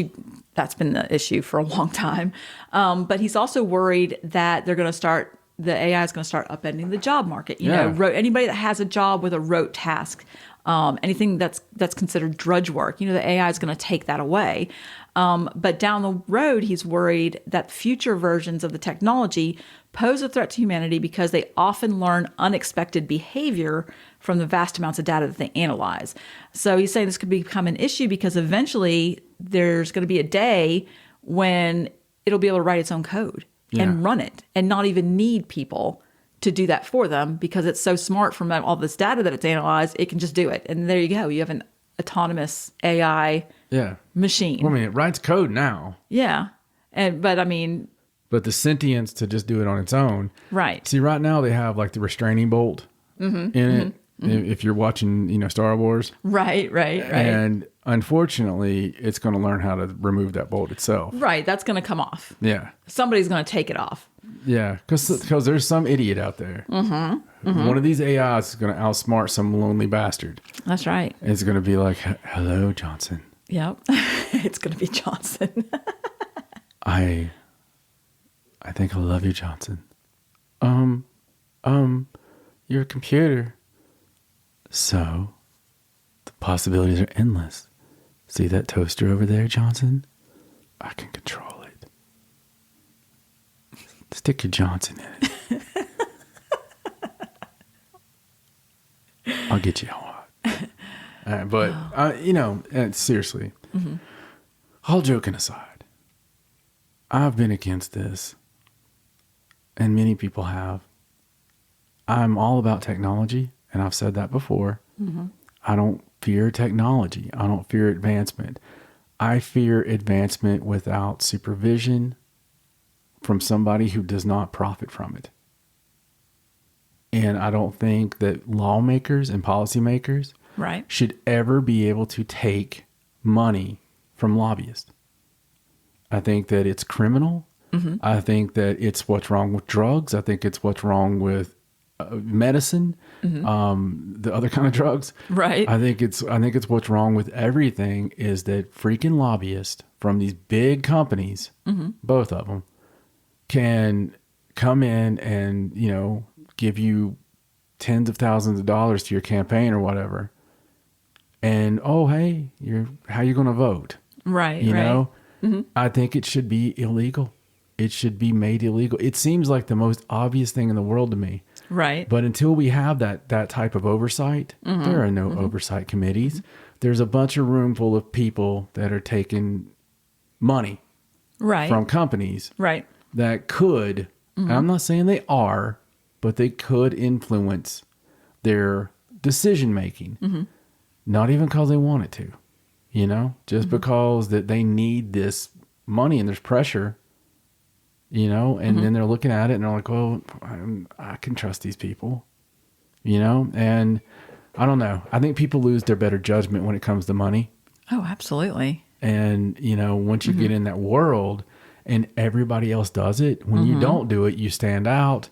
that's been the issue for a long time. But he's also worried that the AI is going to start upending the job market. Anybody that has a job with a rote task, anything that's considered drudge work, the AI is going to take that away. But down the road, he's worried that future versions of the technology pose a threat to humanity because they often learn unexpected behavior from the vast amounts of data that they analyze. So he's saying this could become an issue because eventually there's going to be a day when it'll be able to write its own code and run it and not even need people to do that for them because it's so smart from all this data that it's analyzed, it can just do it. And there you go. You have an autonomous AI machine. Well, I mean, it writes code now. Yeah. But the sentience to just do it on its own. Right. See, right now they have like the restraining bolt in it. If you're watching, Star Wars. Right. And unfortunately, it's going to learn how to remove that bolt itself. Right. That's going to come off. Yeah. Somebody's going to take it off. Yeah. Because there's some idiot out there. One of these AIs is going to outsmart some lonely bastard. That's right. It's going to be like, hello, Johnson. Yep. It's going to be Johnson. I think I love you, Johnson. You're a computer. So, the possibilities are endless. See that toaster over there, Johnson? I can control it. Stick your Johnson in it. I'll get you hot. But seriously, all joking aside, I've been against this. And many people have. I'm all about technology, and I've said that before. I don't fear technology. I don't fear advancement. I fear advancement without supervision from somebody who does not profit from it. And I don't think that lawmakers and policymakers should ever be able to take money from lobbyists. I think that it's criminal. I think that it's what's wrong with drugs. I think it's what's wrong with medicine, the other kind of drugs. Right. I think it's what's wrong with everything is that freaking lobbyists from these big companies, both of them, can come in and, give you tens of thousands of dollars to your campaign or whatever. And, oh, hey, how you going to vote? Right. You know? I think it should be illegal. It should be made illegal. It seems like the most obvious thing in the world to me. Right. But until we have that type of oversight, there are no oversight committees. There's a bunch of room full of people that are taking money from companies that could, and I'm not saying they are, but they could influence their decision making. Not even because they want it to, just because that they need this money and there's pressure, and then they're looking at it and they're like, well, I can trust these people, and I don't know. I think people lose their better judgment when it comes to money. Oh, absolutely. And, once you get in that world and everybody else does it, when you don't do it, you stand out,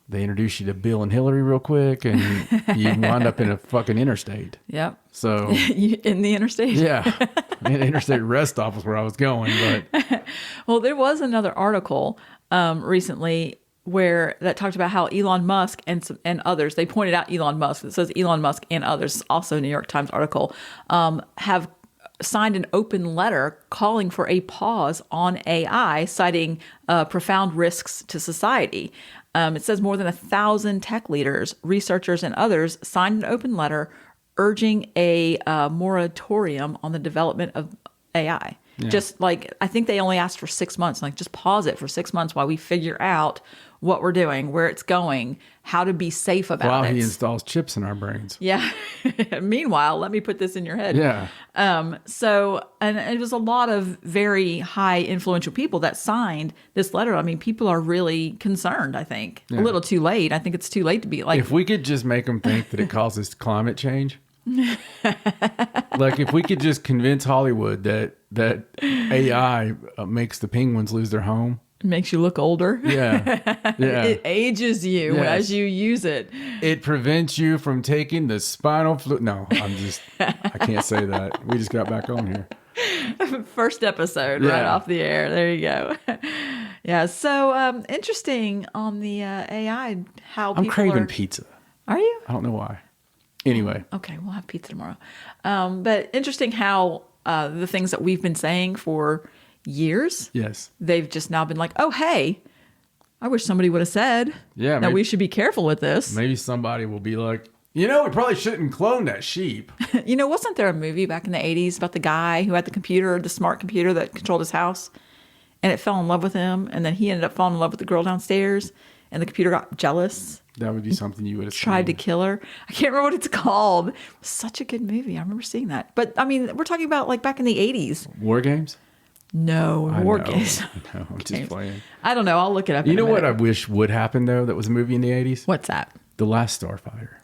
they introduce you to Bill and Hillary real quick and you wind up in a fucking interstate. Yep. So in the interstate. Yeah. An interstate rest stop was where I was going. But well, there was another article recently that talked about how Elon Musk and others, they pointed out Elon Musk, it says Elon Musk and others, also a New York Times article, have signed an open letter calling for a pause on AI, citing profound risks to society. It says more than 1,000 tech leaders, researchers, and others signed an open letter urging a moratorium on the development of AI. Yeah. Just like, I think they only asked for 6 months, like just pause it for 6 months while we figure out what we're doing, where it's going, how to be safe about it. While he installs chips in our brains. Yeah. Meanwhile, let me put this in your head. Yeah. And it was a lot of very high influential people that signed this letter. I mean, people are really concerned, I think. Yeah. A little too late. I think it's too late to be like... If we could just make them think that it causes climate change. Like if we could just convince Hollywood that AI makes the penguins lose their home. Makes you look older. Yeah. It ages you as you use it. It prevents you from taking the spinal fluid. No, I can't say that. We just got back on here. First episode right off the air. There you go. Yeah. So interesting on the AI, how people I'm craving pizza. Are you? I don't know why. Anyway. Okay. We'll have pizza tomorrow. But interesting how the things that we've been saying for years. Yes. They've just now been like, oh, hey, I wish somebody would have said that we should be careful with this. Maybe somebody will be like, we probably shouldn't clone that sheep. Wasn't there a movie back in the 80s about the guy who had the smart computer that controlled his house, and it fell in love with him, and then he ended up falling in love with the girl downstairs, and the computer got jealous. That would be something you would have tried to kill her. I can't remember what it's called. It was such a good movie. I remember seeing that. But, I mean, we're talking about like back in the 80s. War Games? No, war games. No, I'm just playing. I don't know. I'll look it up. You know what I wish would happen, though, that was a movie in the 80s? What's that? The Last Starfighter.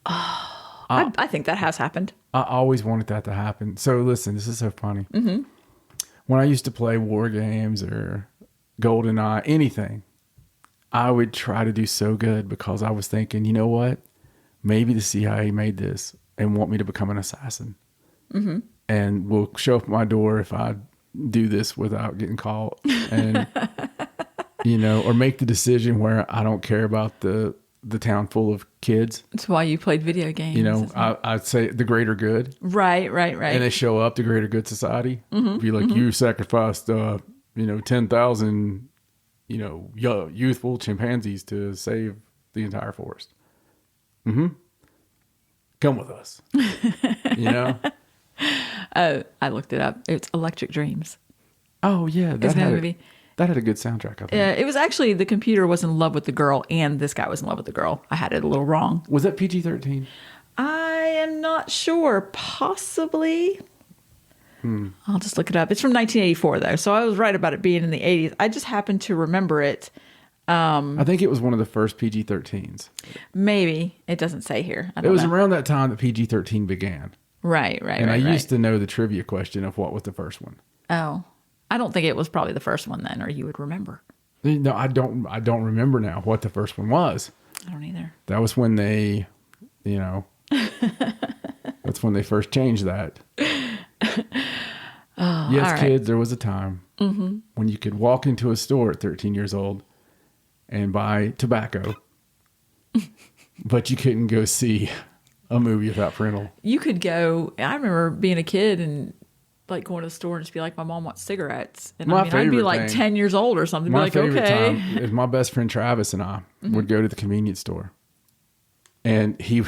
Oh, I think that has happened. I always wanted that to happen. So, listen, this is so funny. Mm-hmm. When I used to play war games or GoldenEye, anything, I would try to do so good because I was thinking, you know what? Maybe the CIA made this and want me to become an assassin. Mm-hmm. And will show up at my door if I do this without getting caught, and or make the decision where I don't care about the town full of kids. That's why you played video games. I'd say the greater good. Right. And they show up, the greater good society. Mm-hmm, be like, you sacrificed 10,000 youthful chimpanzees to save the entire forest. Mm-hmm. Come with us. I looked it up. It's Electric Dreams. Oh, yeah. That had a good soundtrack, I think. It was actually, the computer was in love with the girl, and this guy was in love with the girl. I had it a little wrong. Was that PG-13? I am not sure. Possibly. I'll just look it up. It's from 1984, though, so I was right about it being in the 80s. I just happened to remember it. I think it was one of the first PG-13s. Maybe. It doesn't say here. It was around that time that PG-13 began. Right. And I used to know the trivia question of what was the first one. Oh, I don't think it was probably the first one then, or you would remember. No, I don't remember now what the first one was. I don't either. That was when they, that's when they first changed that. Yes, kids, there was a time when you could walk into a store at 13 years old and buy tobacco, but you couldn't go see a movie without parental. You could go. I remember being a kid and like going to the store and just be like, "My mom wants cigarettes," and I'd be like 10 years old or something. My be like, favorite okay. time is my best friend Travis and I would go to the convenience store, and he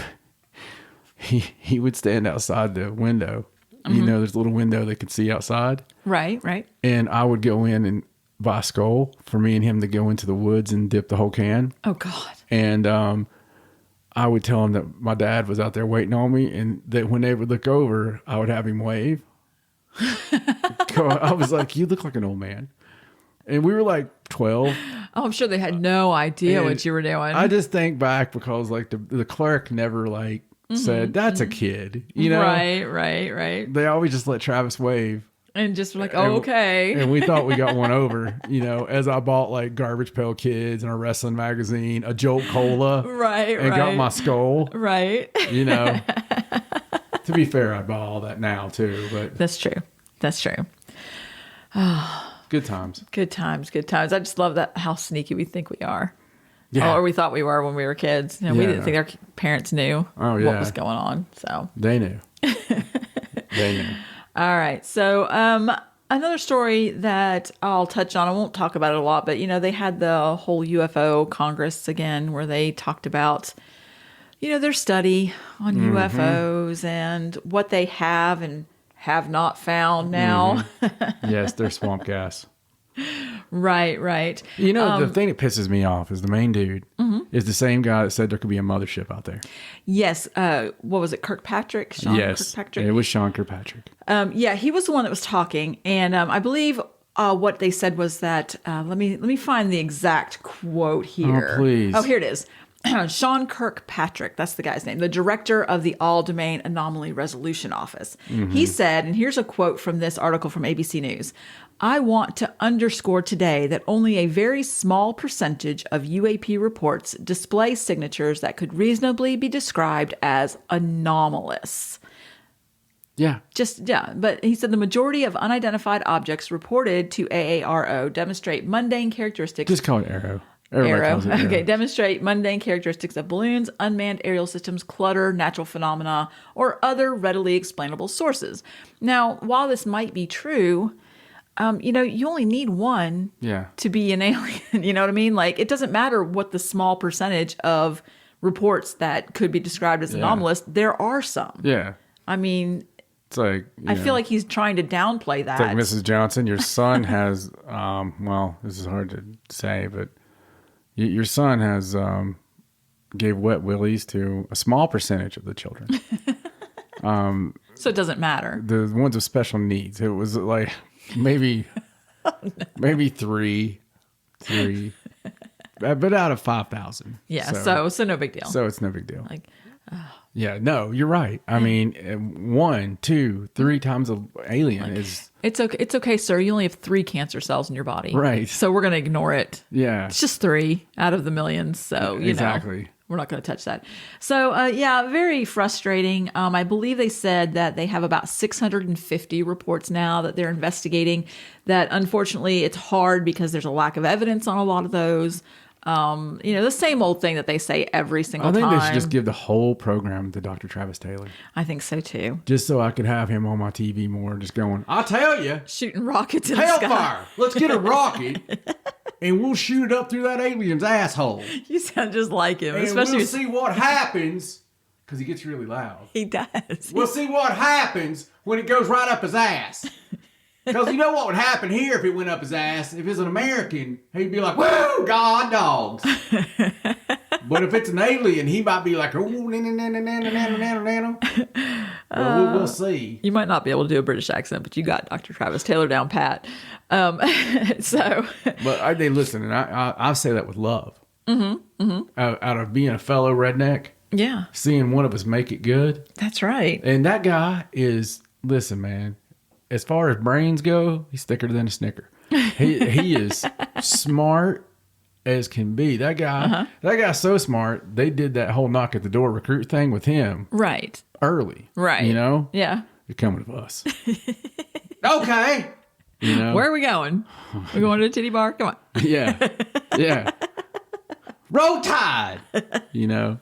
would stand outside the window. There's a little window they could see outside. Right. And I would go in and buy a skull for me and him to go into the woods and dip the whole can. Oh God. And I would tell him that my dad was out there waiting on me, and that when they would look over, I would have him wave. I was like, "You look like an old man," and we were like 12. Oh, I'm sure they had no idea And what you were doing. I just think back because like the clerk never like said that's a kid, you know? Right. They always just let Travis wave. And just like, oh, okay. And we thought we got one over, you know, as I bought like Garbage Pail Kids and a wrestling magazine, a Jolt Cola. And got my skull. Right. You know. To be fair, I bought all that now too, but That's true. good times. Good times. I just love that how sneaky we think we are. Yeah. Or we thought we were when we were kids. You know, we didn't think our parents knew what was going on. So They knew. They knew. all right. So another story that I'll touch on, I won't talk about it a lot, but you know, they had the whole UFO Congress again where they talked about, you know, their study on UFOs and what they have and have not found now. Yes, they're swamp gas. Right. You know, the thing that pisses me off is the main dude is the same guy that said there could be a mothership out there. Yes. What was it? Kirkpatrick? Sean Kirkpatrick? It was Sean Kirkpatrick. Yeah, he was the one that was talking. And I believe what they said was that, let me find the exact quote here. Oh, please. Oh, here it is. Sean Kirkpatrick, that's the guy's name, the director of the All Domain Anomaly Resolution Office. He said, and here's a quote from this article from ABC News, "I want to underscore today that only a very small percentage of UAP reports display signatures that could reasonably be described as anomalous." Yeah. But he said the majority of unidentified objects reported to AARO demonstrate mundane characteristics. Just call it Arrow. Everybody calls it Arrow. Okay, demonstrate mundane characteristics of balloons, unmanned aerial systems, clutter, natural phenomena, or other readily explainable sources. Now, while this might be true, you know, you only need one to be an alien. You know what I mean? Like, it doesn't matter what the small percentage of reports that could be described as anomalous. There are some. Yeah. I mean, it's like, I feel like he's trying to downplay that. It's like, Mrs. Johnson, your son has, well, this is hard to say, but your son has gave wet willies to a small percentage of the children. So it doesn't matter. The ones with special needs. It was like maybe three, but out of 5,000. Yeah. So no big deal. So it's no big deal. Like, yeah, no, you're right. I mean, 1, 2, 3 times an alien is. It's okay, sir. You only have 3 cancer cells in your body. Right. So we're going to ignore it. Yeah. It's just 3 out of the millions. So, you exactly. know, we're not going to touch that. So, very frustrating. I believe they said that they have about 650 reports now that they're investigating, that unfortunately it's hard because there's a lack of evidence on a lot of those. You know, the same old thing that they say every single time. I think they should just give the whole program to Dr. Travis Taylor. I think so too. Just so I could have him on my TV more, just going, I'll tell you. Shooting rockets in the sky. Hellfire! Let's get a rocket and we'll shoot it up through that alien's asshole. You sound just like him. And especially we'll see what happens, because he gets really loud. He does. We'll see what happens when it goes right up his ass. Because you know what would happen here if it went up his ass? If it's an American, he'd be like, woo, God dogs. But if it's an alien, he might be like, oh, nano. Well, we'll see. You might not be able to do a British accent, but you got Dr. Travis Taylor down pat. So. But listen, and I say that with love. Out of being a fellow redneck. Yeah. Seeing one of us make it good. That's right. And that guy is, listen, man. As far as brains go, he's thicker than a Snicker. He is smart as can be. That guy's so smart. They did that whole knock at the door recruit thing with him. Right. Early. Right. You know? Yeah. You're coming with us. Okay. You know? Where are we going? We're going to a titty bar? Come on. Yeah. Yeah. Roll Tide. You know?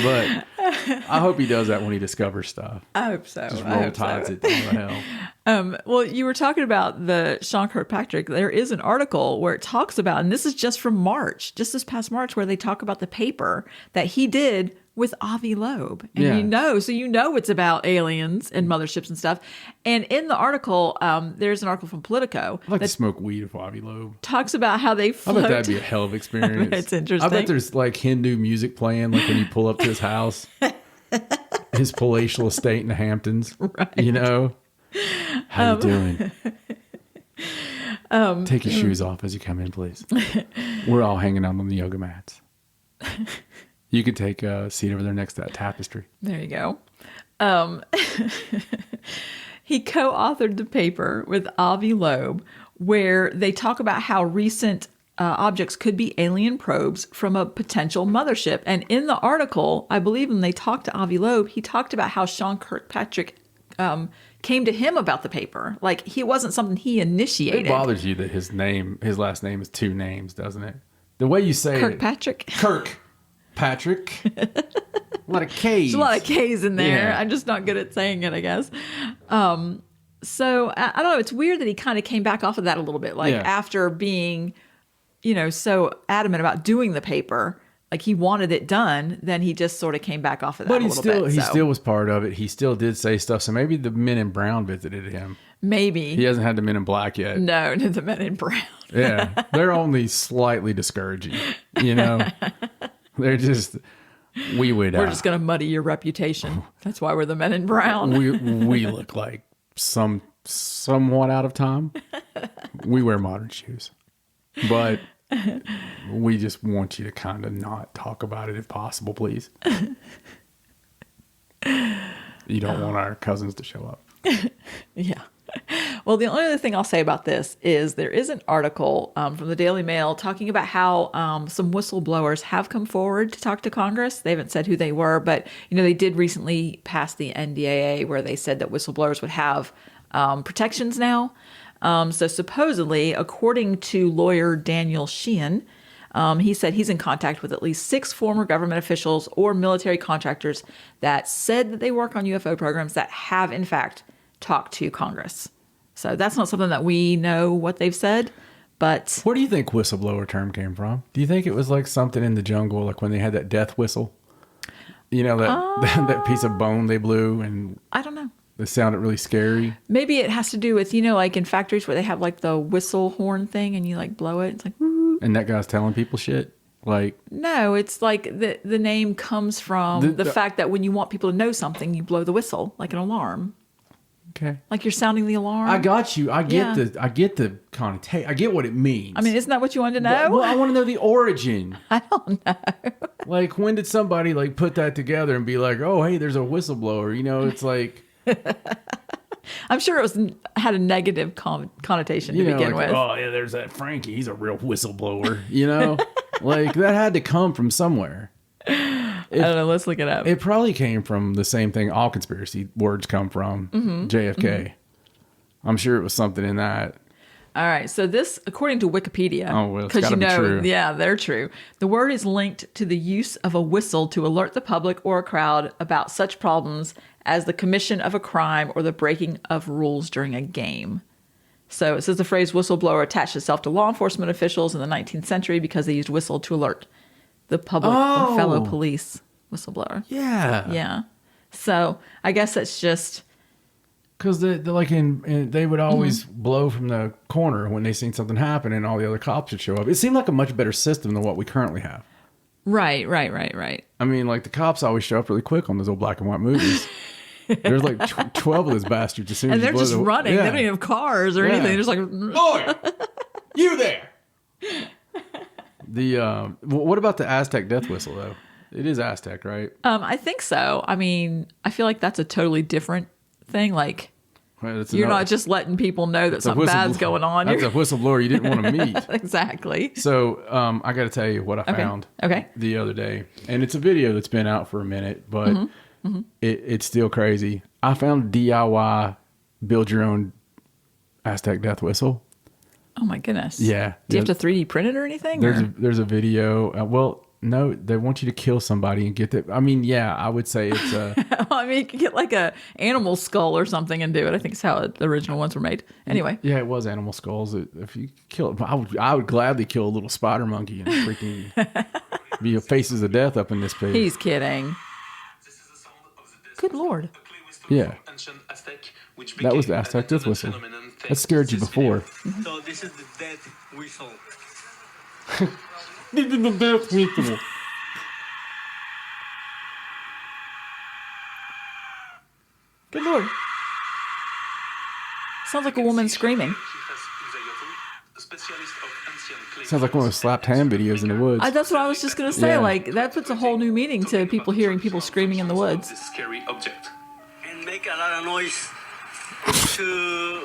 But I hope he does that when he discovers stuff. I hope so. Just roll tides it down the hell. Well, you were talking about the Sean Kirkpatrick. There is an article where it talks about, and this is just from March, just this past March, where they talk about the paper that he did with Avi Loeb. And Yeah. so it's about aliens and motherships and stuff. And in the article, there's an article from Politico I'd like to that smoke weed with Avi Loeb. talks about how they I float. bet that'd be a hell of an experience. It's interesting. I bet there's like Hindu music playing, like when you pull up to his house, his palatial estate in the Hamptons. Right. You know, how you doing? Take your shoes off as you come in, please. We're all hanging out on the yoga mats. You can take a seat over there next to that tapestry. There you go. He co-authored the paper with Avi Loeb, where they talk about how recent objects could be alien probes from a potential mothership. And in the article, I believe when they talked to Avi Loeb, he talked about how Sean Kirkpatrick came to him about the paper. Like, it wasn't something he initiated. It bothers you that his last name is two names, doesn't it? The way you say Kirkpatrick. Kirkpatrick. A lot of K's. There's a lot of K's in there. Yeah. I'm just not good at saying it, I guess. So I don't know. It's weird that he kind of came back off of that a little bit. Like, after being, so adamant about doing the paper, like he wanted it done, then he just sort of came back off of that a little bit. He still was part of it. He still did say stuff. So maybe the Men in Brown visited him. Maybe. He hasn't had the Men in Black yet. No, the Men in Brown. Yeah. They're only slightly discouraging, They're just, We're just going to muddy your reputation. That's why we're the Men in Brown. we look like somewhat out of time. We wear modern shoes. But we just want you to kind of not talk about it if possible, please. You don't want our cousins to show up. Yeah. Well, the only other thing I'll say about this is there is an article from the Daily Mail talking about how some whistleblowers have come forward to talk to Congress. They haven't said who they were, but, they did recently pass the NDAA where they said that whistleblowers would have protections now. So supposedly, according to lawyer Daniel Sheehan, he said he's in contact with at least 6 former government officials or military contractors that said that they work on UFO programs that have, in fact, talked to Congress. So that's not something that we know what they've said, but... Where do you think whistleblower term came from? Do you think it was like something in the jungle, like when they had that death whistle? That piece of bone they blew and... I don't know. It sounded really scary. Maybe it has to do with, like in factories where they have like the whistle horn thing and you like blow it. It's like, woo. And that guy's telling people shit? Like... No, it's like the name comes from the fact that when you want people to know something, you blow the whistle, like an alarm. Okay. Like you're sounding the alarm. I got you. I get the connotation. I get what it means. I mean, isn't that what you wanted to know? Well, I want to know the origin. I don't know. Like, when did somebody like put that together and be like, oh, hey, there's a whistleblower? It's like... I'm sure it had a negative connotation to begin with. Oh, yeah, there's that Frankie. He's a real whistleblower. Like, that had to come from somewhere. I don't know. Let's look it up. It probably came from the same thing all conspiracy words come from, JFK. Mm-hmm. I'm sure it was something in that. All right. So this, according to Wikipedia, oh, well, it's gotta be true. Yeah, they're true. The word is linked to the use of a whistle to alert the public or a crowd about such problems as the commission of a crime or the breaking of rules during a game. So it says the phrase whistleblower attached itself to law enforcement officials in the 19th century because they used whistle to alert the public or fellow police. Whistleblower. Yeah. Yeah. So I guess it's just... Because they would always blow from the corner when they seen something happen and all the other cops would show up. It seemed like a much better system than what we currently have. Right. I mean, like, the cops always show up really quick on those old black and white movies. There's like 12 of those bastards as soon as and they're you just blow running. Yeah. They don't even have cars or anything. They're just like... Boy! You there! What about the Aztec death whistle, though? It is Aztec, right? I think so. I mean, I feel like that's a totally different thing. Like, you're not just letting people know that something bad's going on. That's a whistleblower you didn't want to meet. Exactly. So I got to tell you what I found the other day. And it's a video that's been out for a minute, but it's still crazy. I found DIY build your own Aztec death whistle. Oh, my goodness. Yeah. Do you have to 3D print it or anything? There's a video. No, they want you to kill somebody and get that. I mean, yeah, I would say it's I mean, you could get like a animal skull or something and do it. I think it's how the original ones were made. Anyway. Yeah, it was animal skulls. If you kill it, I would gladly kill a little spider monkey and freaking be faces of death up in this pig. He's kidding. Good Lord. Yeah. That was the Aztec death whistle. That scared you before. So this is the death whistle. This is the death whistle. Good Lord. Sounds like a woman screaming. Sounds like one of those slapped hand videos in the woods. That's what I was just going to say. Yeah. Like, that puts a whole new meaning to people hearing people screaming in the woods. Scary object. And make a lot of noise to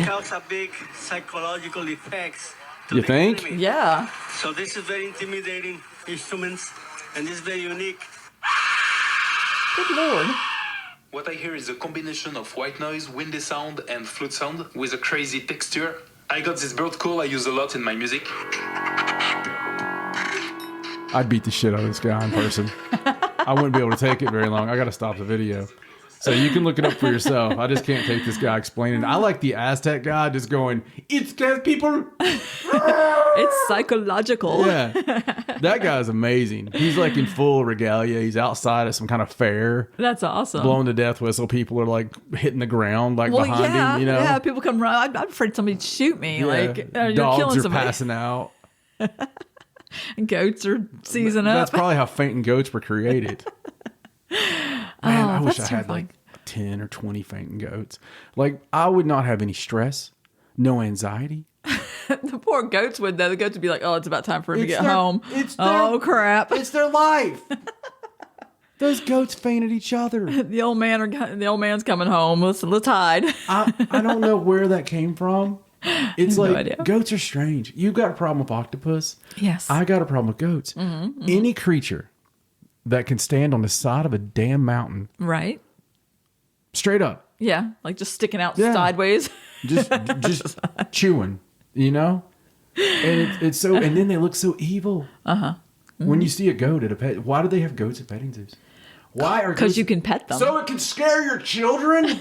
cause a big psychological effects. To You the think? enemy. Yeah. So this is very intimidating instruments, and this is very unique. Good Lord. What I hear is a combination of white noise, windy sound, and flute sound with a crazy texture. I got this bird call I use a lot in my music. I'd beat the shit out of this guy in person. I wouldn't be able to take it very long. I got to stop the video. So you can look it up for yourself. I just can't take this guy explaining. I like the Aztec guy just going, "It scares people." It's psychological. Yeah. That guy's amazing. He's like in full regalia. He's outside at some kind of fair, That's awesome. blowing the death whistle. People are like hitting the ground like behind him, you know? Yeah, people come run. I'm afraid somebody'd shoot me. Yeah. Like, you're Dogs killing are somebody. passing out. And goats are seizing That's up. probably how fainting goats were created. Man, I wish I that's had terrifying. like 10 or 20 fainting goats. Like, I would not have any stress, no anxiety. The poor goats would, though. The goats would be like, oh, it's about time for him to It's get their- home. it's Oh, their- crap. It's their life. Those goats faint at each other. The old man's coming home. Let's hide. I don't know where that came from. It's no like idea. goats are strange. You got a problem with octopus. Yes. I got a problem with goats. Any creature that can stand on the side of a damn mountain, Right? straight up, Yeah. Like just sticking out Yeah. sideways. just chewing, you know. And it's so, and then they look so evil. When you see a goat at a pet, why do they have goats at petting zoos? Why are Because goats- you can pet them. So it can scare your children?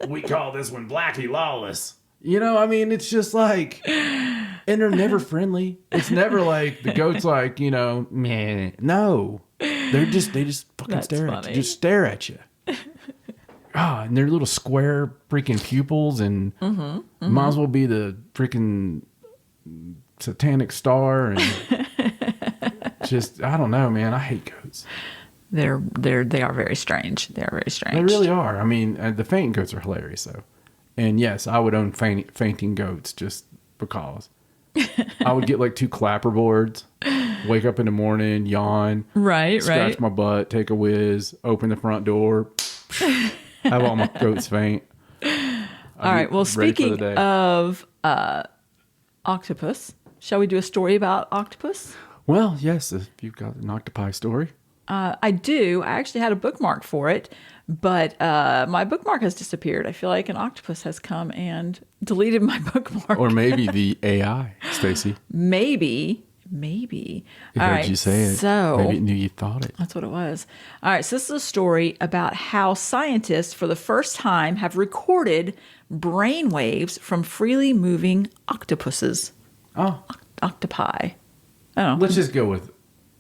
We call this one Blackie Lawless. You know, I mean, it's just like, and they're never friendly. It's never like the goat's like, you know, meh. No, they just fucking That's stare at funny. you. Just stare at you. And their little square freaking pupils, and might as well be the freaking satanic star, and just I don't know, man. I hate goats. They are very strange. They are very strange. They really are. I mean, the fainting goats are hilarious, though. And yes, I would own fainting goats just because. I would get like 2 clapperboards, wake up in the morning, yawn, Right, scratch right. my butt, take a whiz, open the front door, have all my goats faint. All right. Well, ready for the speaking day. of octopus, shall we do a story about octopus? Well, yes, if you've got an octopi story. I do. I actually had a bookmark for it, but my bookmark has disappeared. I feel like an octopus has come and deleted my bookmark. Or maybe the AI, Stacey. Maybe. It All heard right, you say it. So Maybe it knew you thought it. that's what it was. All right. So this is a story about how scientists, for the first time, have recorded brain waves from freely moving octopuses. Oh, Octopi. I don't know. let's just go with.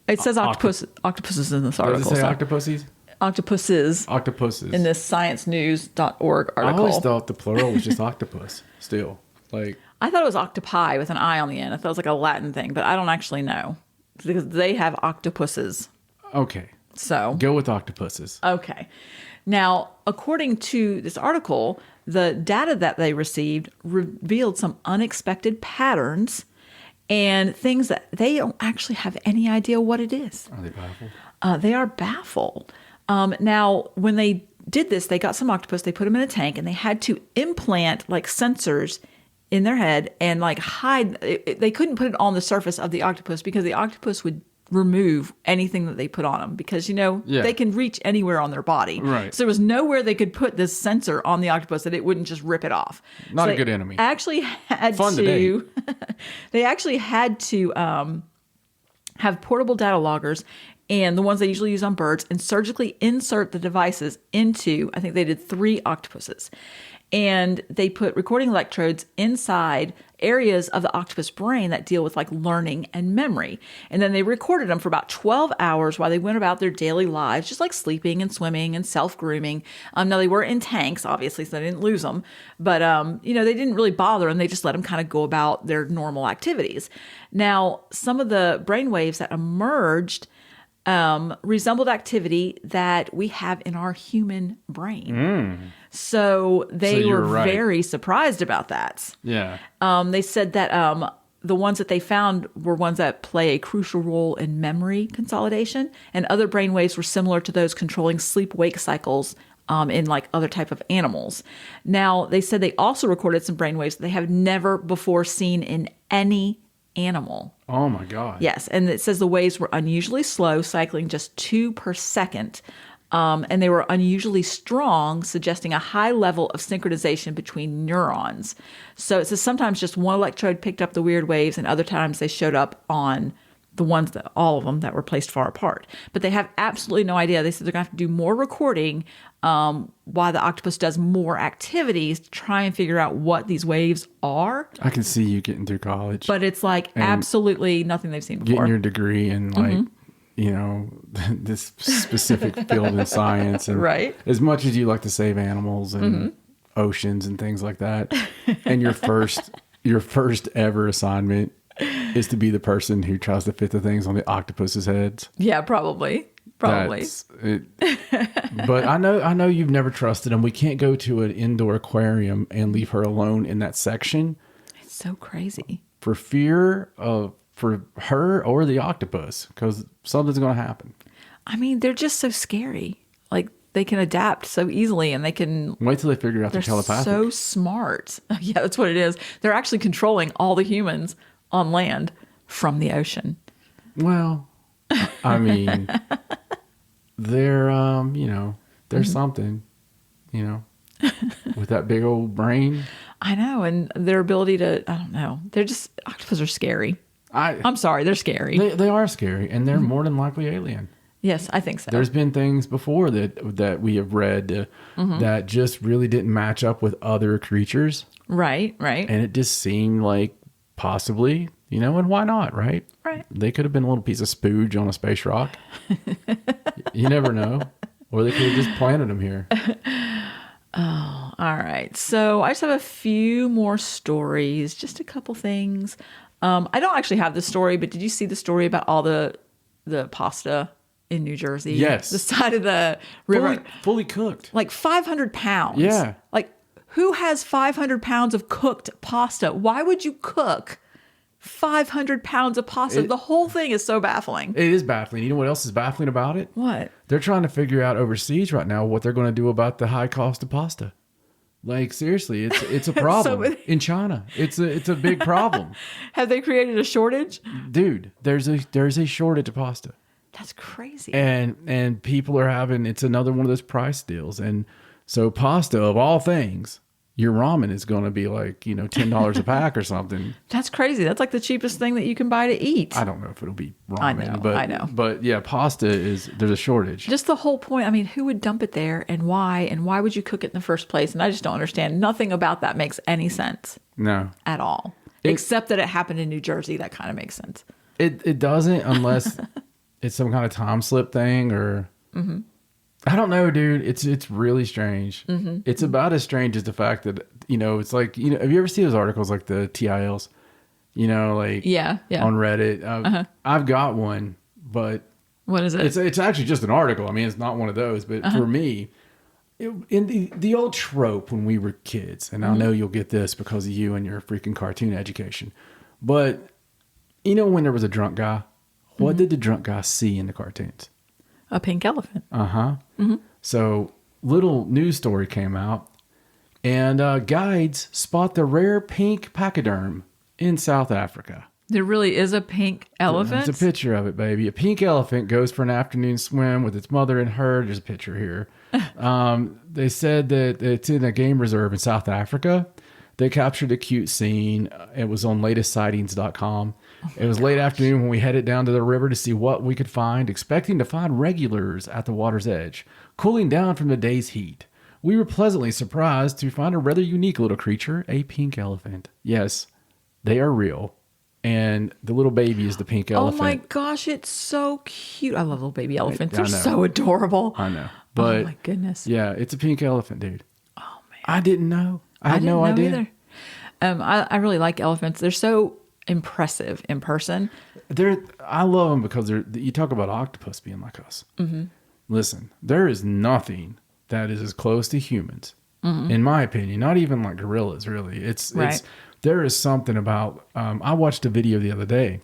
It says octopuses in this Does article. it say so- octopuses? Octopuses Octopuses. in this sciencenews.org I article. always thought the plural was just octopus. Still, like, I thought it was octopi with an I on the end. I thought it was like a Latin thing, but I don't actually know because they have octopuses. okay, So, go with octopuses. okay. Now, according to this article, the data that they received revealed some unexpected patterns and things that they don't actually have any idea what it is. Are they baffled? They are baffled. Now, when they did this, they got some octopus, they put them in a tank, and they had to implant like sensors in their head and like hide. They couldn't put it on the surface of the octopus because the octopus would remove anything that they put on them because, you know, Yeah. they can reach anywhere on their body. Right. So there was nowhere they could put this sensor on the octopus that it wouldn't just rip it off. Not So a good enemy. They actually had Fun to. today. They actually had to have portable data loggers and the ones they usually use on birds and surgically insert the devices into, I think they did 3 octopuses. And they put recording electrodes inside areas of the octopus brain that deal with like learning and memory. And then they recorded them for about 12 hours while they went about their daily lives, just like sleeping and swimming and self-grooming. Now they were in tanks, obviously, so they didn't lose them. But, they didn't really bother them. They just let them kind of go about their normal activities. Now, some of the brain waves that emerged resembled activity that we have in our human brain. So they were very surprised about that. Yeah. They said that the ones that they found were ones that play a crucial role in memory consolidation, and other brain waves were similar to those controlling sleep-wake cycles in like other type of animals. Now, they said they also recorded some brain waves that they have never before seen in any animal. Oh my God. Yes. And it says the waves were unusually slow, cycling just 2 per second. And they were unusually strong, suggesting a high level of synchronization between neurons. So it says sometimes just one electrode picked up the weird waves, and other times they showed up on the ones that all of them that were placed far apart. But they have absolutely no idea. They said they're going to have to do more recording while the octopus does more activities to try and figure out what these waves are. I can see you getting through college. But it's like absolutely nothing they've seen before. Getting your degree in like, this specific field in science. And right. As much as you like to save animals and oceans and things like that. And your first ever assignment is to be the person who tries to fit the things on the octopus's heads. Yeah, probably. But I know you've never trusted them. We can't go to an indoor aquarium and leave her alone in that section. It's so crazy. For fear of for her or the octopus, because something's going to happen. I mean, they're just so scary. Like they can adapt so easily, and they can wait till they figure out they're telepathic. So smart. Yeah, that's what it is. They're actually controlling all the humans on land from the ocean. Well, I mean, they're there's something, with that big old brain. I know, and their ability to, I don't know. They're just, octopus are scary. I'm sorry, they're scary. They are scary, and they're more than likely alien. Yes, I think so. There's been things before that we have read that just really didn't match up with other creatures. Right. And it just seemed like possibly, and why not, right? Right. They could have been a little piece of spooge on a space rock. You never know. Or they could have just planted them here. Oh, all right. So I just have a few more stories, just a couple things. I don't actually have the story, but did you see the story about all the pasta in New Jersey? Yes. The side of the river. Fully cooked. Like 500 pounds. Yeah. Like who has 500 pounds of cooked pasta? Why would you cook 500 pounds of pasta? The whole thing is so baffling. It is baffling. You know what else is baffling about it? What? They're trying to figure out overseas right now what they're going to do about the high cost of pasta. Like seriously, it's a problem in China. It's a big problem. Have they created a shortage? Dude, there's a shortage of pasta. That's crazy. And people are having, it's another one of those price deals. And so pasta of all things, your ramen is going to be like, $10 a pack or something. That's crazy. That's like the cheapest thing that you can buy to eat. I don't know if it'll be ramen. I know. But yeah, pasta there's a shortage. Just the whole point. I mean, who would dump it there and why? And why would you cook it in the first place? And I just don't understand. Nothing about that makes any sense. No. At all. Except that it happened in New Jersey. That kind of makes sense. It doesn't unless it's some kind of time slip thing or... I don't know, dude. It's really strange. It's about as strange as the fact that, it's like, have you ever seen those articles like the TILs? Yeah. On Reddit. I've got one, but what is it? It's actually just an article. I mean, it's not one of those, but for me, in the old trope when we were kids, and I know you'll get this because of you and your freaking cartoon education, but when there was a drunk guy, what did the drunk guy see in the cartoons? A pink elephant. So little news story came out, and guides spot the rare pink pachyderm in South Africa. There really is a pink elephant? There's a picture of it, baby. A pink elephant goes for an afternoon swim with its mother and her. There's a picture here. They said that it's in a game reserve in South Africa. They captured a cute scene. It was on latestsightings.com. It was late afternoon when we headed down to the river to see what we could find, expecting to find regulars at the water's edge, cooling down from the day's heat. We were pleasantly surprised to find a rather unique little creature, a pink elephant. Yes, they are real. And the little baby is the pink elephant. Oh my gosh, it's so cute. I love little baby elephants. I They're know. so adorable. I know. But oh my goodness. yeah, it's a pink elephant, dude. Oh man. I didn't know. I had didn't no know idea. either. I really like elephants. They're so impressive in person. I love them because you talk about octopus being like us. Mm-hmm. Listen, there is nothing that is as close to humans, in my opinion. Not even like gorillas, really. It's there is something about. I watched a video the other day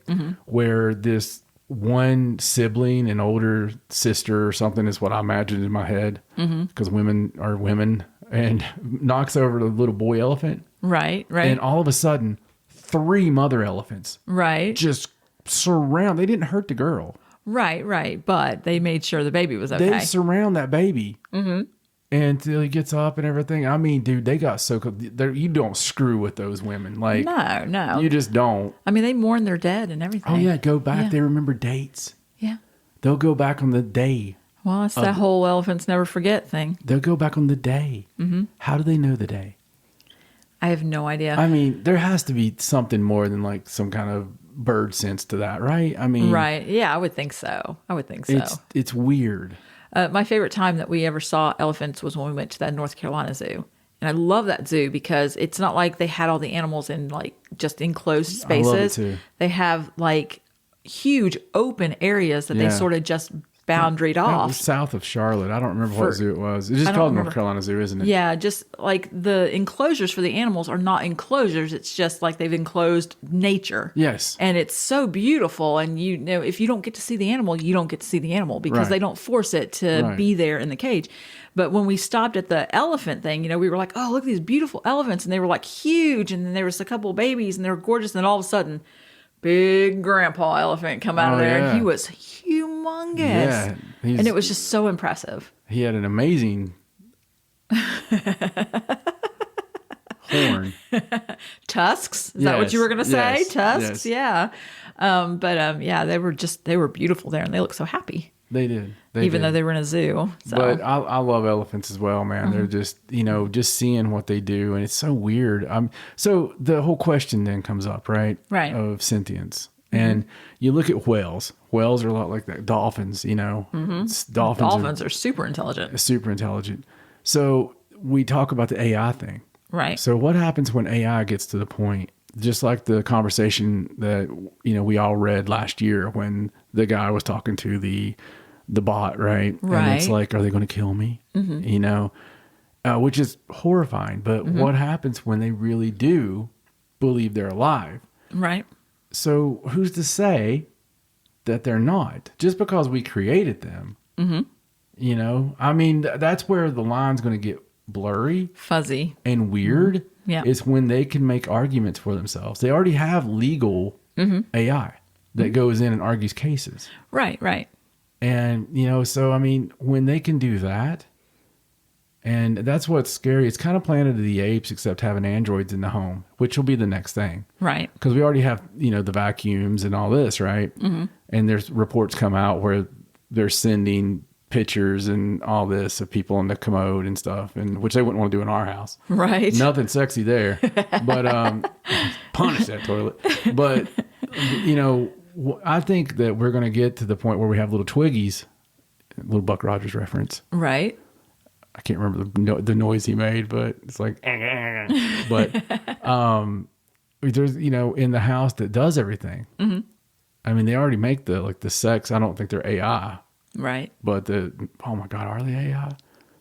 where this one sibling, an older sister or something, is what I imagined in my head, because women are women, and knocks over the little boy elephant. Right. And all of a sudden, 3 mother elephants just surround. They didn't hurt the girl. Right. But they made sure the baby was okay. They surround that baby until he gets up and everything. I mean, dude, they got so cool. You don't screw with those women. Like, No. you just don't. I mean, they mourn their dead and everything. Oh yeah, go back. Yeah. They remember dates. Yeah. They'll go back on the day. Well, it's that whole elephants never forget thing. They'll go back on the day. How do they know the day? I have no idea. I mean, there has to be something more than like some kind of bird sense to that, right? I mean, right. Yeah, I would think so. It's weird. My favorite time that we ever saw elephants was when we went to that North Carolina zoo. And I love that zoo because it's not like they had all the animals in like just enclosed spaces. I love it too. They have like huge open areas that they sort of just boundaried That off. was south of Charlotte. I don't remember what zoo it was. It's just I don't called remember. North Carolina Zoo, isn't it? Yeah, just like the enclosures for the animals are not enclosures. It's just like they've enclosed nature. Yes. And it's so beautiful. And you know, if you don't get to see the animal, you don't get to see the animal because Right. they don't force it to Right. be there in the cage. But when we stopped at the elephant thing, you know, we were like, oh, look at these beautiful elephants. And they were like huge. And then there was a couple of babies and they were gorgeous. And then all of a sudden, big grandpa elephant come out of there. yeah. And he was humongous. Yeah, and it was just so impressive. He had an amazing horn. Tusks. Is that what you were going to say? Yes, Tusks. yes. Yeah. Yeah, they were beautiful there and they looked so happy, They did. even though they were in a zoo. So. But I love elephants as well, man. They're just, just seeing what they do. And it's so weird. So the whole question then comes up, right? Right. Of sentience. And you look at whales. Whales are a lot like that. Dolphins, Dolphins Dolphins are super intelligent. super intelligent. So we talk about the AI thing. Right. So what happens when AI gets to the point, just like the conversation that, we all read last year when the guy was talking to the bot, right? Right. And it's like, are they going to kill me? Which is horrifying. But what happens when they really do believe they're alive? Right. So who's to say that they're not? Just because we created them, I mean, that's where the line's going to get blurry Fuzzy. and weird. Yeah. Is when they can make arguments for themselves. They already have legal AI that goes in and argues cases. Right. And, so, I mean, when they can do that, and that's what's scary. It's kind of Planet of the Apes, except having androids in the home, which will be the next thing. Right. Because we already have, the vacuums and all this, right? And there's reports come out where they're sending pictures and all this of people in the commode and stuff, and which they wouldn't want to do in our house. Right. Nothing sexy there. But punish that toilet. But, I think that we're going to get to the point where we have little Twiggies, little Buck Rogers reference. Right. I can't remember the noise he made, but it's like, but there's, in the house that does everything. I mean, they already make the sex. I don't think they're AI, Right. but oh my God, are they AI?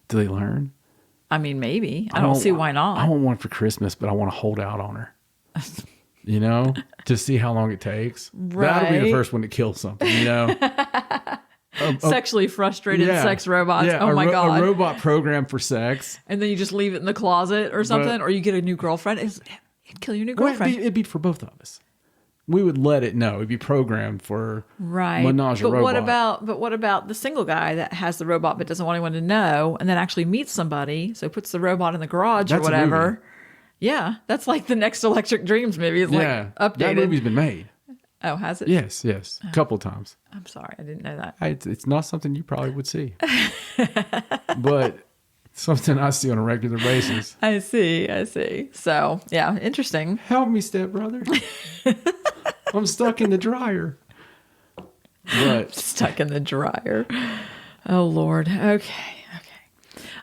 Do they learn? I mean, maybe. I don't see why not. I want one for Christmas, but I want to hold out on her. To see how long it takes. That'll be the Right. first one to kill something, Sexually frustrated sex robots. Yeah, oh my God. A robot program for sex. And then you just leave it in the closet or something, or you get a new girlfriend. It'd kill your new Well, girlfriend. it'd be for both of us. We would let it know. It'd be programmed for Right. menage a but robot. what about the single guy that has the robot but doesn't want anyone to know and then actually meets somebody, so puts the robot in the garage That's or a whatever? movie. Yeah, that's like the next Electric Dreams movie. It's like updated. That movie's been made. Oh, has it? Yes, a couple of times. I'm sorry, I didn't know that. It's not something you probably would see. But Something I see on a regular basis. I see. So, yeah, interesting. Help me, stepbrother. I'm stuck in the dryer. But Stuck in the dryer. Oh, Lord. Okay.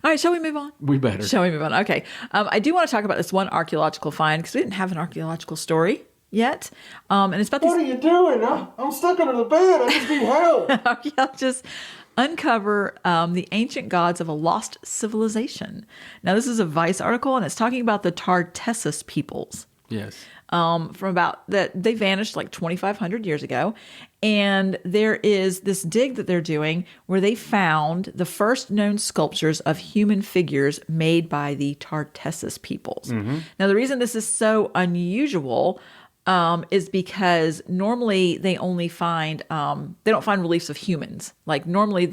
All right, shall we move on? we better. Shall we move on? Okay. I do want to talk about this one archaeological find because we didn't have an archaeological story yet. And it's about What are these you doing? I'm stuck under the bed. I just need help. archaeologists uncover the ancient gods of a lost civilization. Now, this is a Vice article, and it's talking about the Tartessus peoples. Yes. From about that they vanished like 2,500 years ago. And there is this dig that they're doing where they found the first known sculptures of human figures made by the Tartessus peoples. Now, the reason this is so unusual is because normally they only find, they don't find reliefs of humans. Like normally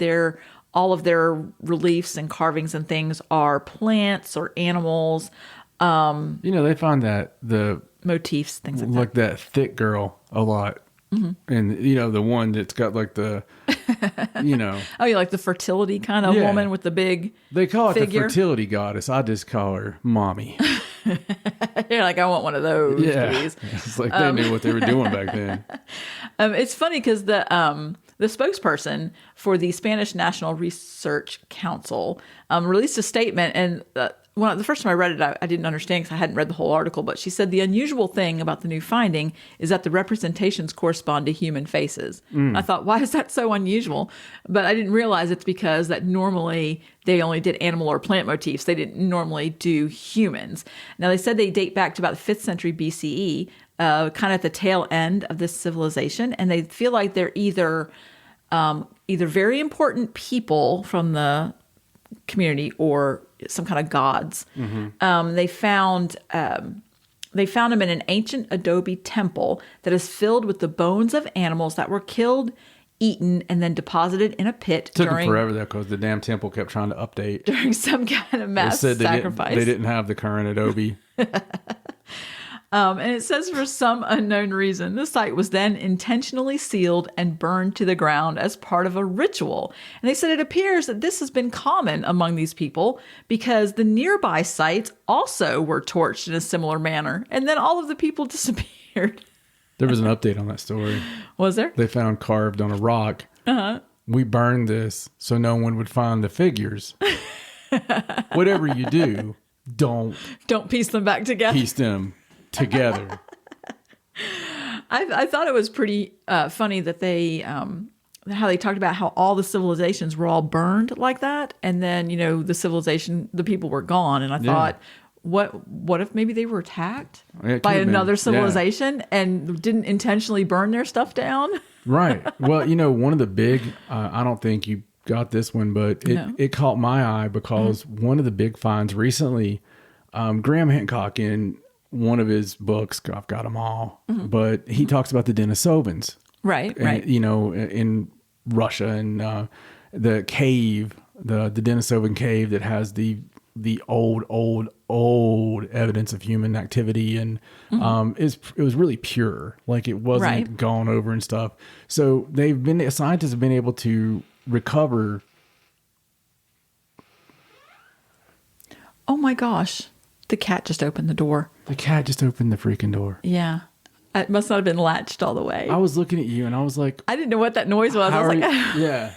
all of their reliefs and carvings and things are plants or animals. They find that the Motifs, things like like that thick girl a lot. And the one that's got like the Oh, you like the fertility kind of Yeah. woman with the big they call it figure? the fertility goddess. I just call her mommy. You're like, I want one of those, Yeah. please. It's like they knew what they were doing back then. It's funny because the spokesperson for the Spanish National Research Council released a statement, and the first time I read it, I didn't understand because I hadn't read the whole article, but she said the unusual thing about the new finding is that the representations correspond to human faces. I thought, why is that so unusual? But I didn't realize it's because that normally they only did animal or plant motifs. They didn't normally do humans. Now, they said they date back to about the 5th century BCE, kind of at the tail end of this civilization, and they feel like they're either very important people from the community or some kind of gods. They found them in an ancient adobe temple that is filled with the bones of animals that were killed, eaten, and then deposited in a pit Took them forever though because the damn temple kept trying to update. during some kind of They mass said sacrifice. they didn't have the current Adobe. And it says for some unknown reason, the site was then intentionally sealed and burned to the ground as part of a ritual. And they said it appears that this has been common among these people because the nearby sites also were torched in a similar manner. And then all of the people disappeared. There was an update on that story. Was there? They found carved on a rock. We burned this so no one would find the figures. Whatever you do, don't piece them back together. piece them together. I thought it was pretty funny that they how they talked about how all the civilizations were all burned like that, and then the people were gone, and I thought, what if maybe they were attacked It by could've been, another yeah. civilization and didn't intentionally burn their stuff down? Right. Well, one of the big, I don't think you got this one, but it caught my eye because one of the big finds recently, Graham Hancock in one of his books, I've got them all, but he talks about the Denisovans. Right. In Russia and the cave, the Denisovan cave that has the old evidence of human activity, and it was really pure, like it wasn't gone over and stuff. So scientists have been able to recover. Oh my gosh, the cat just opened the door. The cat just opened the freaking door. Yeah, it must not have been latched all the way. I was looking at you and I was like, I didn't know what that noise was. I was like, yeah.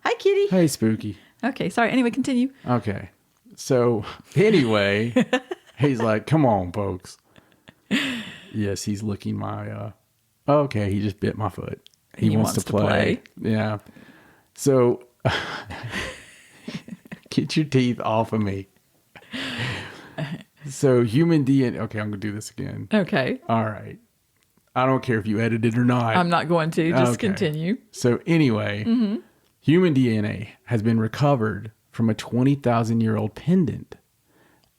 hi, kitty. Hey, Spooky. Okay, sorry. Anyway, continue. Okay. So anyway, he's like, come on, folks. Yes, he's licking my, okay, he just bit my foot. He wants to play. Yeah. So get your teeth off of me. So human DNA. Okay, I'm going to do this again. Okay. All right. I don't care if you edit it or not. I'm not going to. Just Okay. continue. So anyway, human DNA has been recovered from a 20,000-year-old pendant.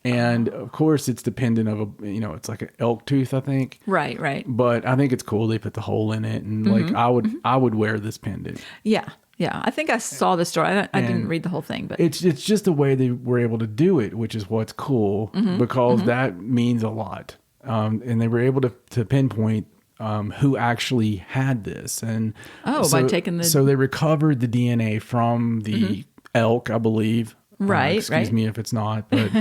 And of course, it's the pendant of it's like an elk tooth, I think. Right. But I think it's cool they put the hole in it, and like I would wear this pendant. Yeah. I think I saw the story. I didn't read the whole thing, but It's just the way they were able to do it, which is what's cool because that means a lot. And they were able to pinpoint who actually had this, and by taking the so they recovered the DNA from the elk, I believe, Right, Excuse right. me if it's not. But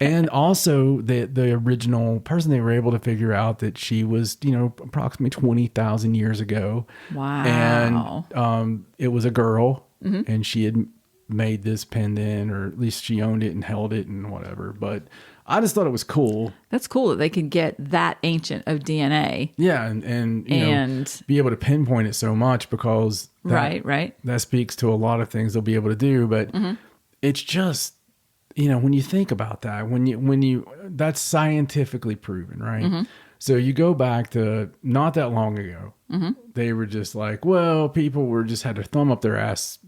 and also the original person, they were able to figure out that she was, approximately 20,000 years ago. Wow. And it was a girl, and she had made this pendant, or at least she owned it and held it and whatever. But I just thought it was cool. That's cool that they could get that ancient of DNA. Yeah, and be able to pinpoint it so much, because Right. that speaks to a lot of things they'll be able to do. But it's just, when you think about that, when you that's scientifically proven, right? So you go back to not that long ago, they were just like, well, people were just had their thumb up their ass,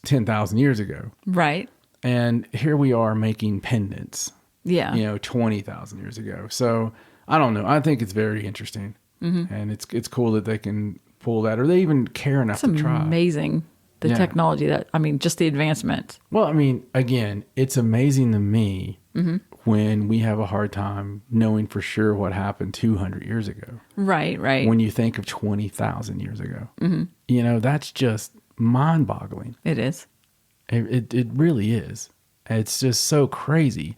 10,000 years ago. Right. And here we are making pendants, Yeah. 20,000 years ago. So I don't know. I think it's very interesting. And it's cool that they can pull that, or they even care enough It's to try. amazing. The Yeah. technology just the advancement. Well, again, it's amazing to me when we have a hard time knowing for sure what happened 200 years ago. Right. When you think of 20,000 years ago, that's just mind-boggling. It is. It really is. It's just so crazy.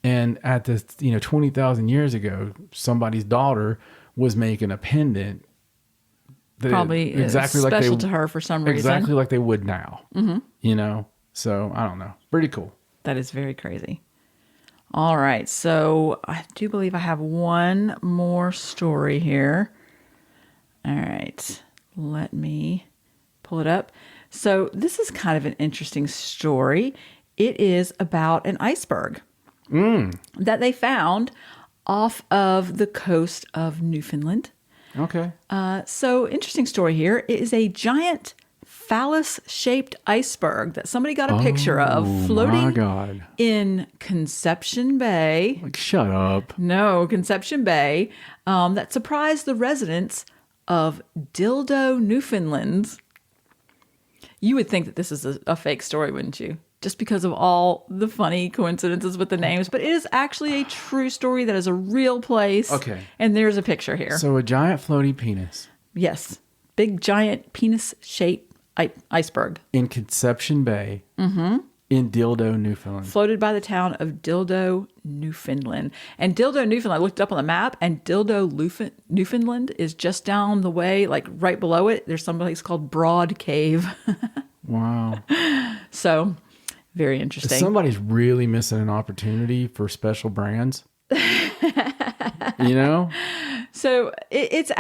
And at this, 20,000 years ago, somebody's daughter was making a pendant that Probably exactly like special they, to her for some reason. exactly like they would now. So I don't know. Pretty cool. That is very crazy. All right. So I do believe I have one more story here. All right. Let me pull it up. So this is kind of an interesting story. It is about an iceberg that they found off of the coast of Newfoundland. Okay. So interesting story here. It is a giant phallus-shaped iceberg that somebody got a picture of my floating God. in Conception Bay. Like, shut up. No, Conception Bay. That surprised the residents of Dildo, Newfoundland. You would think that this is a fake story, wouldn't you? Just because of all the funny coincidences with the names. But it is actually a true story that is a real place. Okay. And there's a picture here. So a giant floating penis Yes. Big, giant, penis-shaped iceberg. in Conception Bay in Dildo, Newfoundland. Floated by the town of Dildo, Newfoundland. And Dildo, Newfoundland, I looked it up on the map, and Dildo, Newfoundland is just down the way, like right below it. There's some place called Broad Cave. Wow. So, very interesting. Somebody's really missing an opportunity for special brands. So it's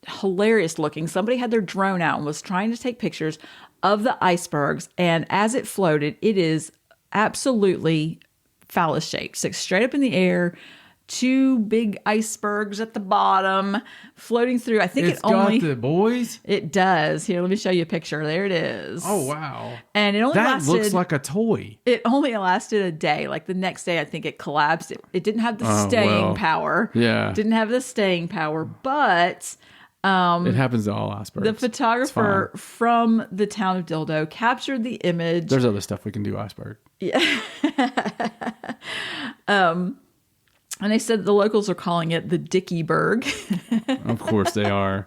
hilarious looking. Somebody had their drone out and was trying to take pictures of the icebergs. And as it floated, it is absolutely phallus shaped, sits straight up in the air. Two big icebergs at the bottom floating through. I think It's got the boys. It does. Here, let me show you a picture. There it is. Oh, wow. And it only That lasted. looks like a toy. It only lasted a day. Like the next day, I think it collapsed. It didn't have the staying power. Yeah. Didn't have the staying power. But It happens to all icebergs. the photographer from the town of Dildo captured the image. There's other stuff we can do iceberg. And they said the locals are calling it the Dickieberg. Of course they are.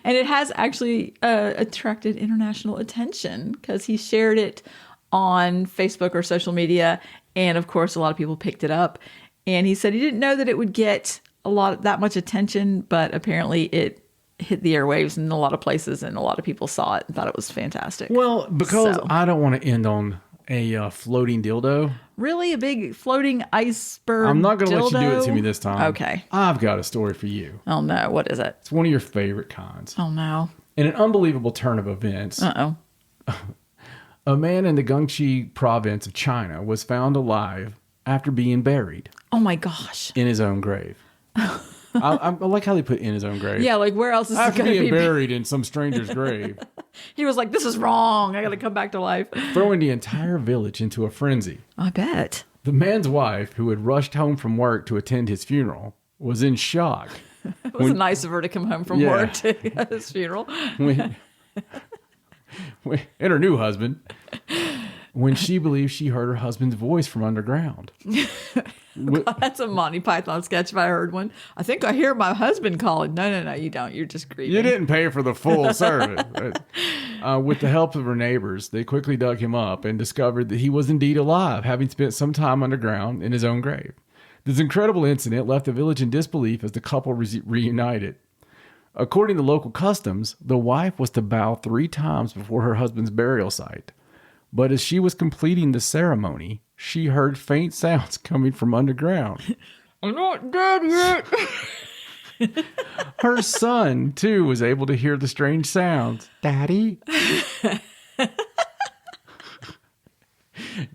And it has actually attracted international attention because he shared it on Facebook or social media. And of course, a lot of people picked it up. And he said he didn't know that it would get that much attention, but apparently it hit the airwaves in a lot of places and a lot of people saw it and thought it was fantastic. Well, because So. I don't want to end on a floating dildo. Really? A big floating iceberg I'm not going to let you do it dildo? to me this time. Okay. I've got a story for you. Oh no, what is it? It's one of your favorite kinds. Oh no. In an unbelievable turn of events, Uh-oh. a man in the Guangxi province of China was found alive after being buried Oh my gosh. in his own grave. I like how they put in his own grave. Yeah, like where else is it After going to being be? buried in some stranger's grave, He was like, this is wrong. I got to come back to life. throwing the entire village into a frenzy. I bet. The man's wife, who had rushed home from work to attend his funeral, was in shock. It was nice of her to come home from Yeah. work to his funeral. when, and her new husband, when she believed she heard her husband's voice from underground. That's a Monty Python sketch if I heard one. I think I hear my husband calling. No, you don't. You're just grieving. You didn't pay for the full service. With the help of her neighbors, they quickly dug him up and discovered that he was indeed alive, having spent some time underground in his own grave. This incredible incident left the village in disbelief as the couple reunited. According to local customs, the wife was to bow 3 times before her husband's burial site. But as she was completing the ceremony, she heard faint sounds coming from underground. I'm not dead yet. Her son, too, was able to hear the strange sounds. Daddy?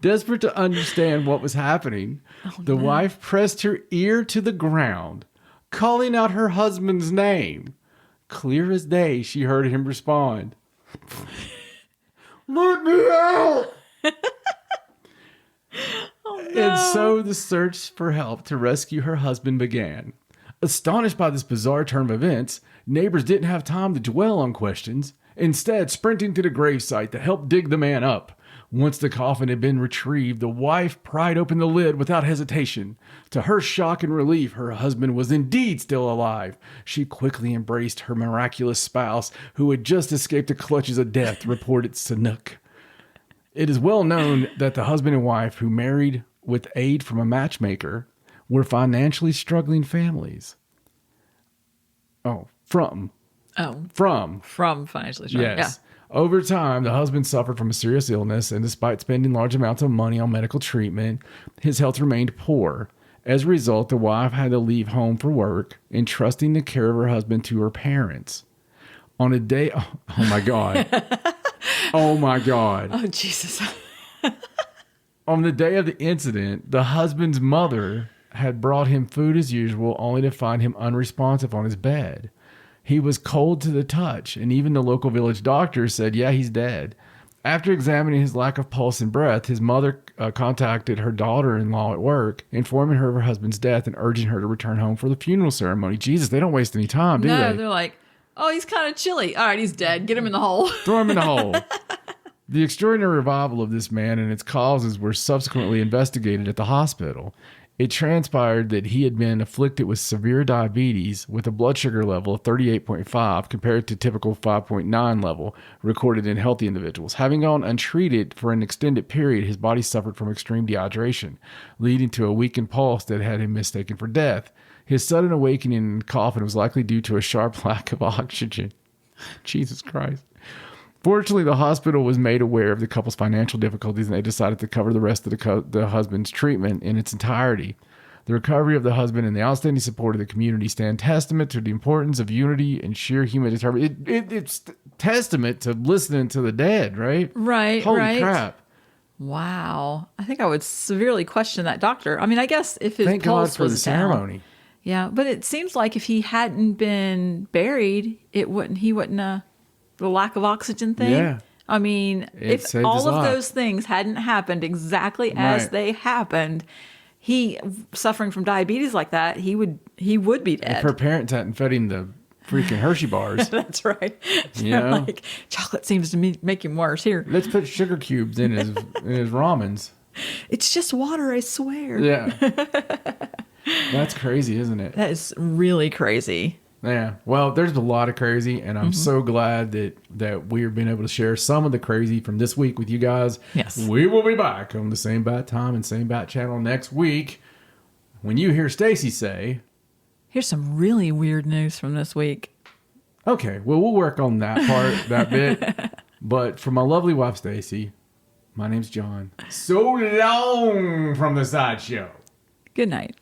Desperate to understand what was happening, the wife pressed her ear to the ground, calling out her husband's name. Clear as day, she heard him respond. Let me out! And so the search for help to rescue her husband began. Astonished by this bizarre turn of events, neighbors didn't have time to dwell on questions, instead sprinting to the gravesite to help dig the man up. Once the coffin had been retrieved, the wife pried open the lid without hesitation. To her shock and relief, her husband was indeed still alive. She quickly embraced her miraculous spouse, who had just escaped the clutches of death, reported Sanook. It is well known that the husband and wife, who married with aid from a matchmaker, were financially struggling families. From financially struggling. yes. Over time, the husband suffered from a serious illness, and despite spending large amounts of money on medical treatment, his health remained poor. As a result, the wife had to leave home for work, entrusting the care of her husband to her parents. On a day... Oh my God. Oh my God. Oh, Jesus. On the day of the incident, the husband's mother had brought him food as usual, only to find him unresponsive on his bed. He was cold to the touch, and even the local village doctor said, yeah, he's dead. After examining his lack of pulse and breath, his mother contacted her daughter-in-law at work, informing her of her husband's death and urging her to return home for the funeral ceremony. Jesus, they don't waste any time, do they? No, they're like, oh, he's kind of chilly. All right, he's dead. Get him in the hole. Throw him in the hole. The extraordinary revival of this man and its causes were subsequently investigated at the hospital. It transpired that he had been afflicted with severe diabetes with a blood sugar level of 38.5 compared to typical 5.9 level recorded in healthy individuals. Having gone untreated for an extended period, his body suffered from extreme dehydration, leading to a weakened pulse that had him mistaken for death. His sudden awakening and coffin was likely due to a sharp lack of oxygen. Jesus Christ. Fortunately, the hospital was made aware of the couple's financial difficulties, and they decided to cover the rest of the husband's treatment in its entirety. The recovery of the husband and the outstanding support of the community stand testament to the importance of unity and sheer human determination. It's testament to listening to the dead, right? Right, Holy right. crap. Wow. I think I would severely question that doctor. I mean, I guess if his Thank God pulse for was the down. ceremony. Yeah, but it seems like if he hadn't been buried, he wouldn't the lack of oxygen thing. Yeah. I mean, if saved all his of life. those things hadn't happened exactly as Right. they happened, he suffering from diabetes like that, he would be dead. If her parents hadn't fed him the freaking Hershey bars, That's right. Yeah. Like, chocolate seems to make him worse. Here, let's put sugar cubes in his ramens. it's just water, I swear. Yeah. That's crazy, isn't it? That is really crazy. Yeah. Well, there's a lot of crazy, and I'm so glad that we've been able to share some of the crazy from this week with you guys. Yes. We will be back on the same bat time and same bat channel next week. When you hear Stacey say, Here's some really weird news from this week. okay, well, we'll work on that part, that bit. But for my lovely wife, Stacey, my name's John. So long from the sideshow. Good night.